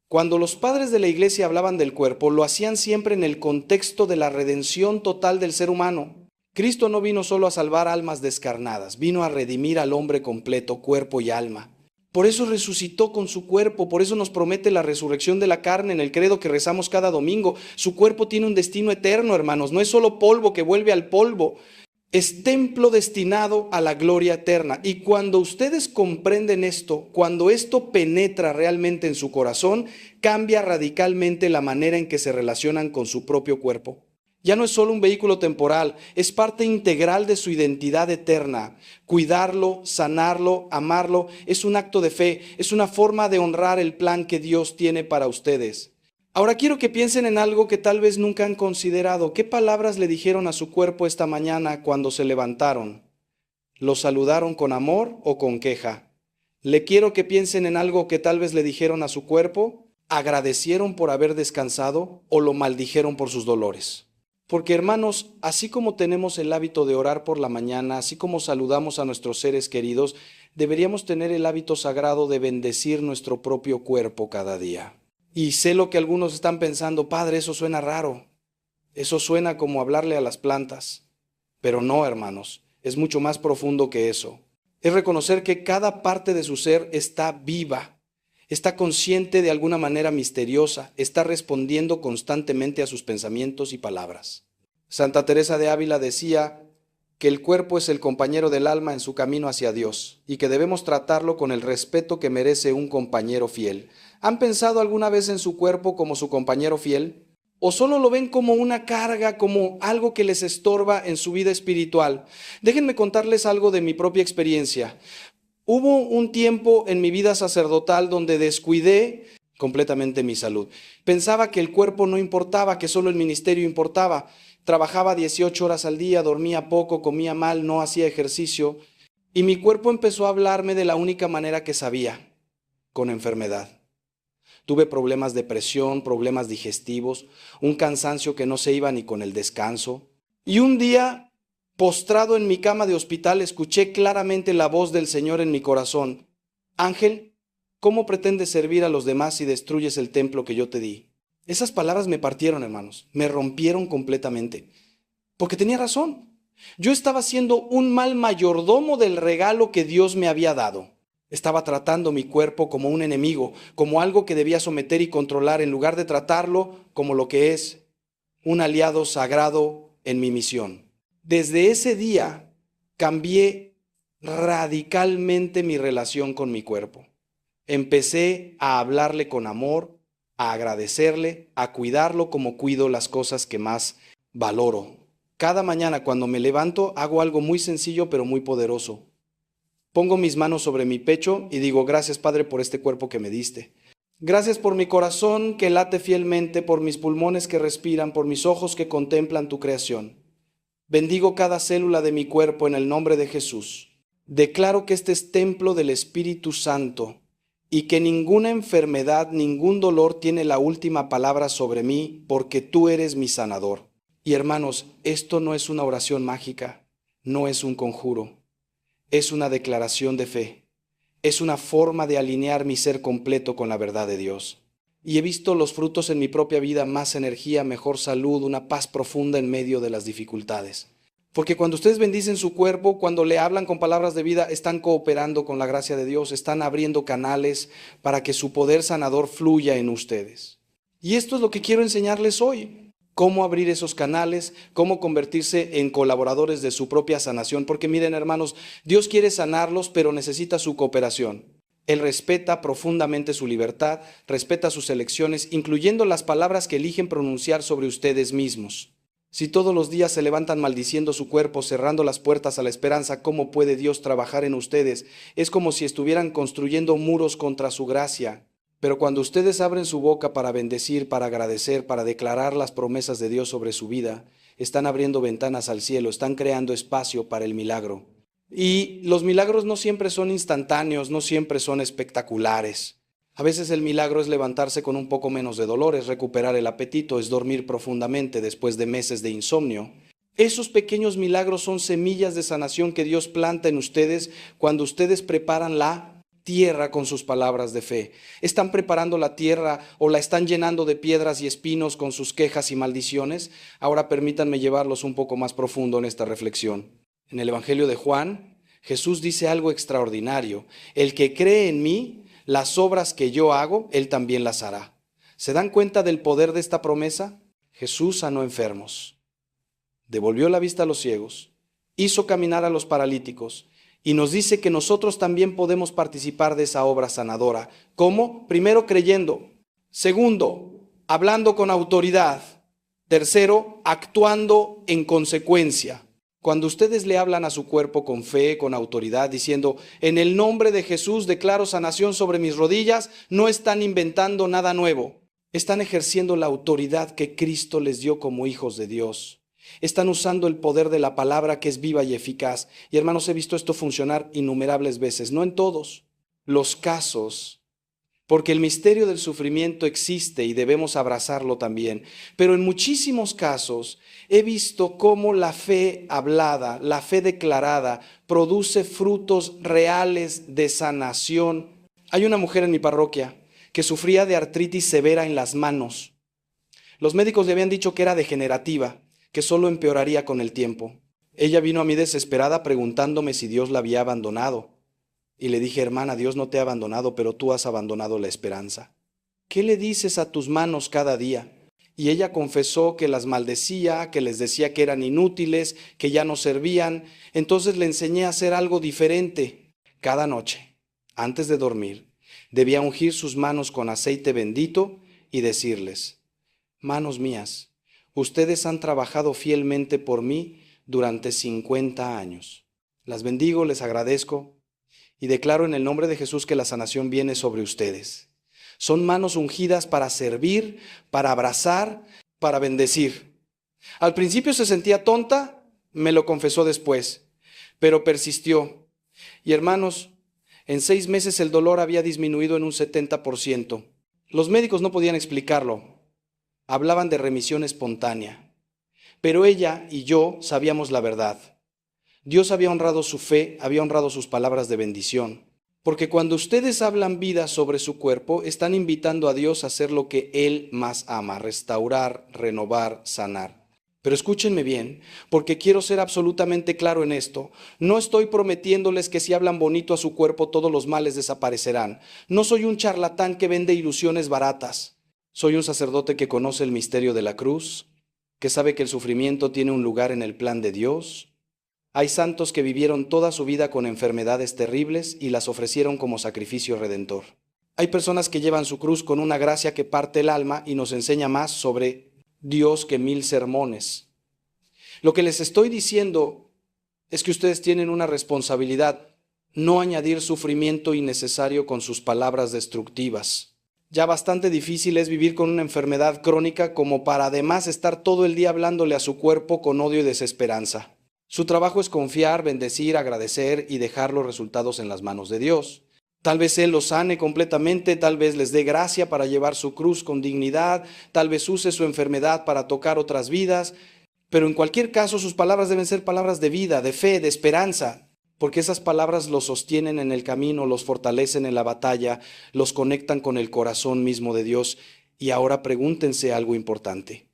Cuando los padres de la iglesia hablaban del cuerpo, lo hacían siempre en el contexto de la redención total del ser humano. Cristo no vino solo a salvar almas descarnadas, vino a redimir al hombre completo, cuerpo y alma. Por eso resucitó con su cuerpo, por eso nos promete la resurrección de la carne en el credo que rezamos cada domingo. Su cuerpo tiene un destino eterno, hermanos, no es solo polvo que vuelve al polvo. Es templo destinado a la gloria eterna. Y cuando ustedes comprenden esto, cuando esto penetra realmente en su corazón, cambia radicalmente la manera en que se relacionan con su propio cuerpo. Ya no es solo un vehículo temporal, es parte integral de su identidad eterna. Cuidarlo, sanarlo, amarlo, es un acto de fe, es una forma de honrar el plan que Dios tiene para ustedes. Ahora quiero que piensen en algo que tal vez nunca han considerado. ¿Qué palabras le dijeron a su cuerpo esta mañana cuando se levantaron? ¿Lo saludaron con amor o con queja? Le quiero que piensen en algo que tal vez le dijeron a su cuerpo. ¿Agradecieron por haber descansado o lo maldijeron por sus dolores? Porque hermanos, así como tenemos el hábito de orar por la mañana, así como saludamos a nuestros seres queridos, deberíamos tener el hábito sagrado de bendecir nuestro propio cuerpo cada día. Y sé lo que algunos están pensando, Padre, eso suena raro, eso suena como hablarle a las plantas. Pero no, hermanos, es mucho más profundo que eso. Es reconocer que cada parte de su ser está viva, está consciente de alguna manera misteriosa, está respondiendo constantemente a sus pensamientos y palabras. Santa Teresa de Ávila decía que el cuerpo es el compañero del alma en su camino hacia Dios y que debemos tratarlo con el respeto que merece un compañero fiel. ¿Han pensado alguna vez en su cuerpo como su compañero fiel? ¿O solo lo ven como una carga, como algo que les estorba en su vida espiritual? Déjenme contarles algo de mi propia experiencia. Hubo un tiempo en mi vida sacerdotal donde descuidé completamente mi salud. Pensaba que el cuerpo no importaba, que solo el ministerio importaba. Trabajaba 18 horas al día, dormía poco, comía mal, no hacía ejercicio. Y mi cuerpo empezó a hablarme de la única manera que sabía, con enfermedad. Tuve problemas de presión, problemas digestivos, un cansancio que no se iba ni con el descanso. Y un día, postrado en mi cama de hospital, escuché claramente la voz del Señor en mi corazón. Ángel, ¿cómo pretendes servir a los demás si destruyes el templo que yo te di? Esas palabras me partieron, hermanos, me rompieron completamente. Porque tenía razón. Yo estaba siendo un mal mayordomo del regalo que Dios me había dado. Estaba tratando mi cuerpo como un enemigo, como algo que debía someter y controlar, en lugar de tratarlo como lo que es, un aliado sagrado en mi misión. Desde ese día cambié radicalmente mi relación con mi cuerpo. Empecé a hablarle con amor, a agradecerle, a cuidarlo como cuido las cosas que más valoro. Cada mañana cuando me levanto hago algo muy sencillo pero muy poderoso. Pongo mis manos sobre mi pecho y digo, gracias Padre por este cuerpo que me diste. Gracias por mi corazón que late fielmente, por mis pulmones que respiran, por mis ojos que contemplan tu creación. Bendigo cada célula de mi cuerpo en el nombre de Jesús. Declaro que este es templo del Espíritu Santo y que ninguna enfermedad, ningún dolor tiene la última palabra sobre mí, porque tú eres mi sanador. Y hermanos, esto no es una oración mágica, no es un conjuro. Es una declaración de fe, es una forma de alinear mi ser completo con la verdad de Dios. Y he visto los frutos en mi propia vida, más energía, mejor salud, una paz profunda en medio de las dificultades. Porque cuando ustedes bendicen su cuerpo, cuando le hablan con palabras de vida, están cooperando con la gracia de Dios, están abriendo canales para que su poder sanador fluya en ustedes. Y esto es lo que quiero enseñarles hoy. Cómo abrir esos canales, cómo convertirse en colaboradores de su propia sanación. Porque miren, hermanos, Dios quiere sanarlos, pero necesita su cooperación. Él respeta profundamente su libertad, respeta sus elecciones, incluyendo las palabras que eligen pronunciar sobre ustedes mismos. Si todos los días se levantan maldiciendo su cuerpo, cerrando las puertas a la esperanza, ¿cómo puede Dios trabajar en ustedes? Es como si estuvieran construyendo muros contra su gracia. Pero cuando ustedes abren su boca para bendecir, para agradecer, para declarar las promesas de Dios sobre su vida, están abriendo ventanas al cielo, están creando espacio para el milagro. Y los milagros no siempre son instantáneos, no siempre son espectaculares. A veces el milagro es levantarse con un poco menos de dolor, es recuperar el apetito, es dormir profundamente después de meses de insomnio. Esos pequeños milagros son semillas de sanación que Dios planta en ustedes cuando ustedes preparan la tierra con sus palabras de fe. Están preparando la tierra o la están llenando de piedras y espinos con sus quejas y maldiciones. Ahora permítanme llevarlos un poco más profundo en esta reflexión. En el Evangelio de Juan, Jesús dice algo extraordinario. El que cree en mí, las obras que yo hago, él también las hará. ¿Se dan cuenta del poder de esta promesa? Jesús sanó enfermos, devolvió la vista a los ciegos, hizo caminar a los paralíticos y nos dice que nosotros también podemos participar de esa obra sanadora. ¿Cómo? Primero, creyendo. Segundo, hablando con autoridad. Tercero, actuando en consecuencia. Cuando ustedes le hablan a su cuerpo con fe, con autoridad, diciendo, en el nombre de Jesús declaro sanación sobre mis rodillas, no están inventando nada nuevo. Están ejerciendo la autoridad que Cristo les dio como hijos de Dios. Están usando el poder de la palabra que es viva y eficaz. Y hermanos, he visto esto funcionar innumerables veces, no en todos los casos, porque el misterio del sufrimiento existe y debemos abrazarlo también. Pero en muchísimos casos he visto cómo la fe hablada, la fe declarada, produce frutos reales de sanación. Hay una mujer en mi parroquia que sufría de artritis severa en las manos. Los médicos le habían dicho que era degenerativa, que solo empeoraría con el tiempo. Ella vino a mí desesperada preguntándome si Dios la había abandonado. Y le dije, hermana, Dios no te ha abandonado, pero tú has abandonado la esperanza. ¿Qué le dices a tus manos cada día? Y ella confesó que las maldecía, que les decía que eran inútiles, que ya no servían. Entonces le enseñé a hacer algo diferente. Cada noche, antes de dormir, debía ungir sus manos con aceite bendito y decirles, manos mías, ustedes han trabajado fielmente por mí durante 50 años. Las bendigo, les agradezco. Y declaro en el nombre de Jesús que la sanación viene sobre ustedes. Son manos ungidas para servir, para abrazar, para bendecir. Al principio se sentía tonta, me lo confesó después, pero persistió. Y hermanos, en 6 meses el dolor había disminuido en un 70%. Los médicos no podían explicarlo. Hablaban de remisión espontánea. Pero ella y yo sabíamos la verdad. Dios había honrado su fe, había honrado sus palabras de bendición. Porque cuando ustedes hablan vida sobre su cuerpo, están invitando a Dios a hacer lo que Él más ama, restaurar, renovar, sanar. Pero escúchenme bien, porque quiero ser absolutamente claro en esto. No estoy prometiéndoles que si hablan bonito a su cuerpo todos los males desaparecerán. No soy un charlatán que vende ilusiones baratas. Soy un sacerdote que conoce el misterio de la cruz, que sabe que el sufrimiento tiene un lugar en el plan de Dios. Hay santos que vivieron toda su vida con enfermedades terribles y las ofrecieron como sacrificio redentor. Hay personas que llevan su cruz con una gracia que parte el alma y nos enseña más sobre Dios que 1000 sermones. Lo que les estoy diciendo es que ustedes tienen una responsabilidad, no añadir sufrimiento innecesario con sus palabras destructivas. Ya bastante difícil es vivir con una enfermedad crónica como para además estar todo el día hablándole a su cuerpo con odio y desesperanza. Su trabajo es confiar, bendecir, agradecer y dejar los resultados en las manos de Dios. Tal vez Él los sane completamente, tal vez les dé gracia para llevar su cruz con dignidad, tal vez use su enfermedad para tocar otras vidas, pero en cualquier caso sus palabras deben ser palabras de vida, de fe, de esperanza, porque esas palabras los sostienen en el camino, los fortalecen en la batalla, los conectan con el corazón mismo de Dios. Y ahora pregúntense algo importante.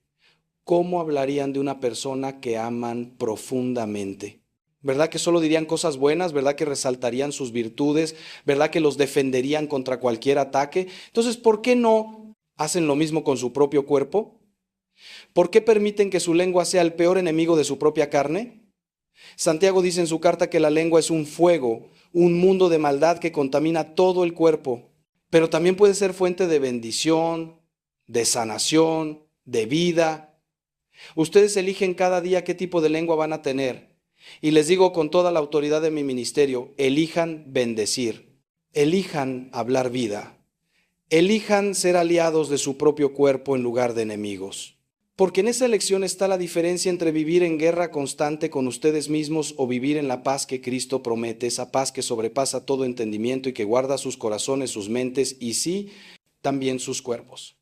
¿Cómo hablarían de una persona que aman profundamente? ¿Verdad que solo dirían cosas buenas? ¿Verdad que resaltarían sus virtudes? ¿Verdad que los defenderían contra cualquier ataque? Entonces, ¿por qué no hacen lo mismo con su propio cuerpo? ¿Por qué permiten que su lengua sea el peor enemigo de su propia carne? Santiago dice en su carta que la lengua es un fuego, un mundo de maldad que contamina todo el cuerpo, pero también puede ser fuente de bendición, de sanación, de vida. Ustedes eligen cada día qué tipo de lengua van a tener. Y les digo con toda la autoridad de mi ministerio, elijan bendecir, elijan hablar vida, elijan ser aliados de su propio cuerpo en lugar de enemigos. Porque en esa elección está la diferencia entre vivir en guerra constante con ustedes mismos o vivir en la paz que Cristo promete, esa paz que sobrepasa todo entendimiento y que guarda sus corazones, sus mentes y sí, también sus cuerpos.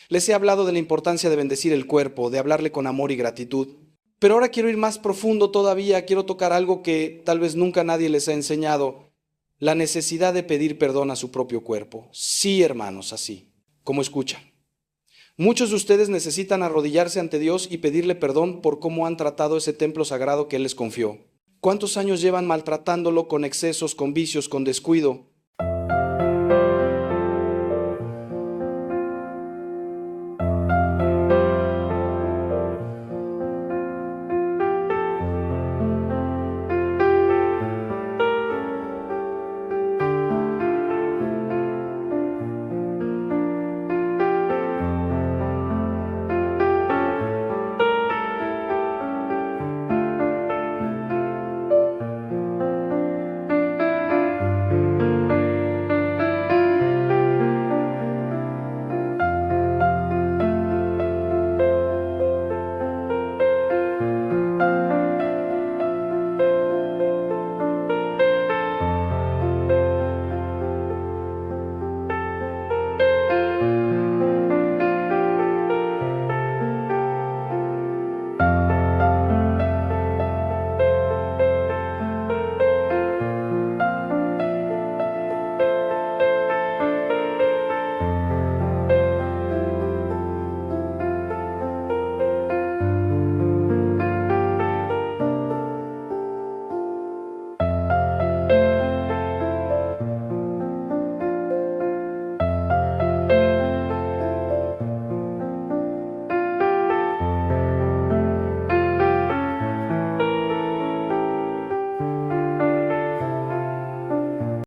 Les he hablado de la importancia de bendecir el cuerpo, de hablarle con amor y gratitud. Pero ahora quiero ir más profundo todavía, quiero tocar algo que tal vez nunca nadie les ha enseñado, la necesidad de pedir perdón a su propio cuerpo. Sí, hermanos, así, como escuchan. Muchos de ustedes necesitan arrodillarse ante Dios y pedirle perdón por cómo han tratado ese templo sagrado que Él les confió. ¿Cuántos años llevan maltratándolo con excesos, con vicios, con descuido?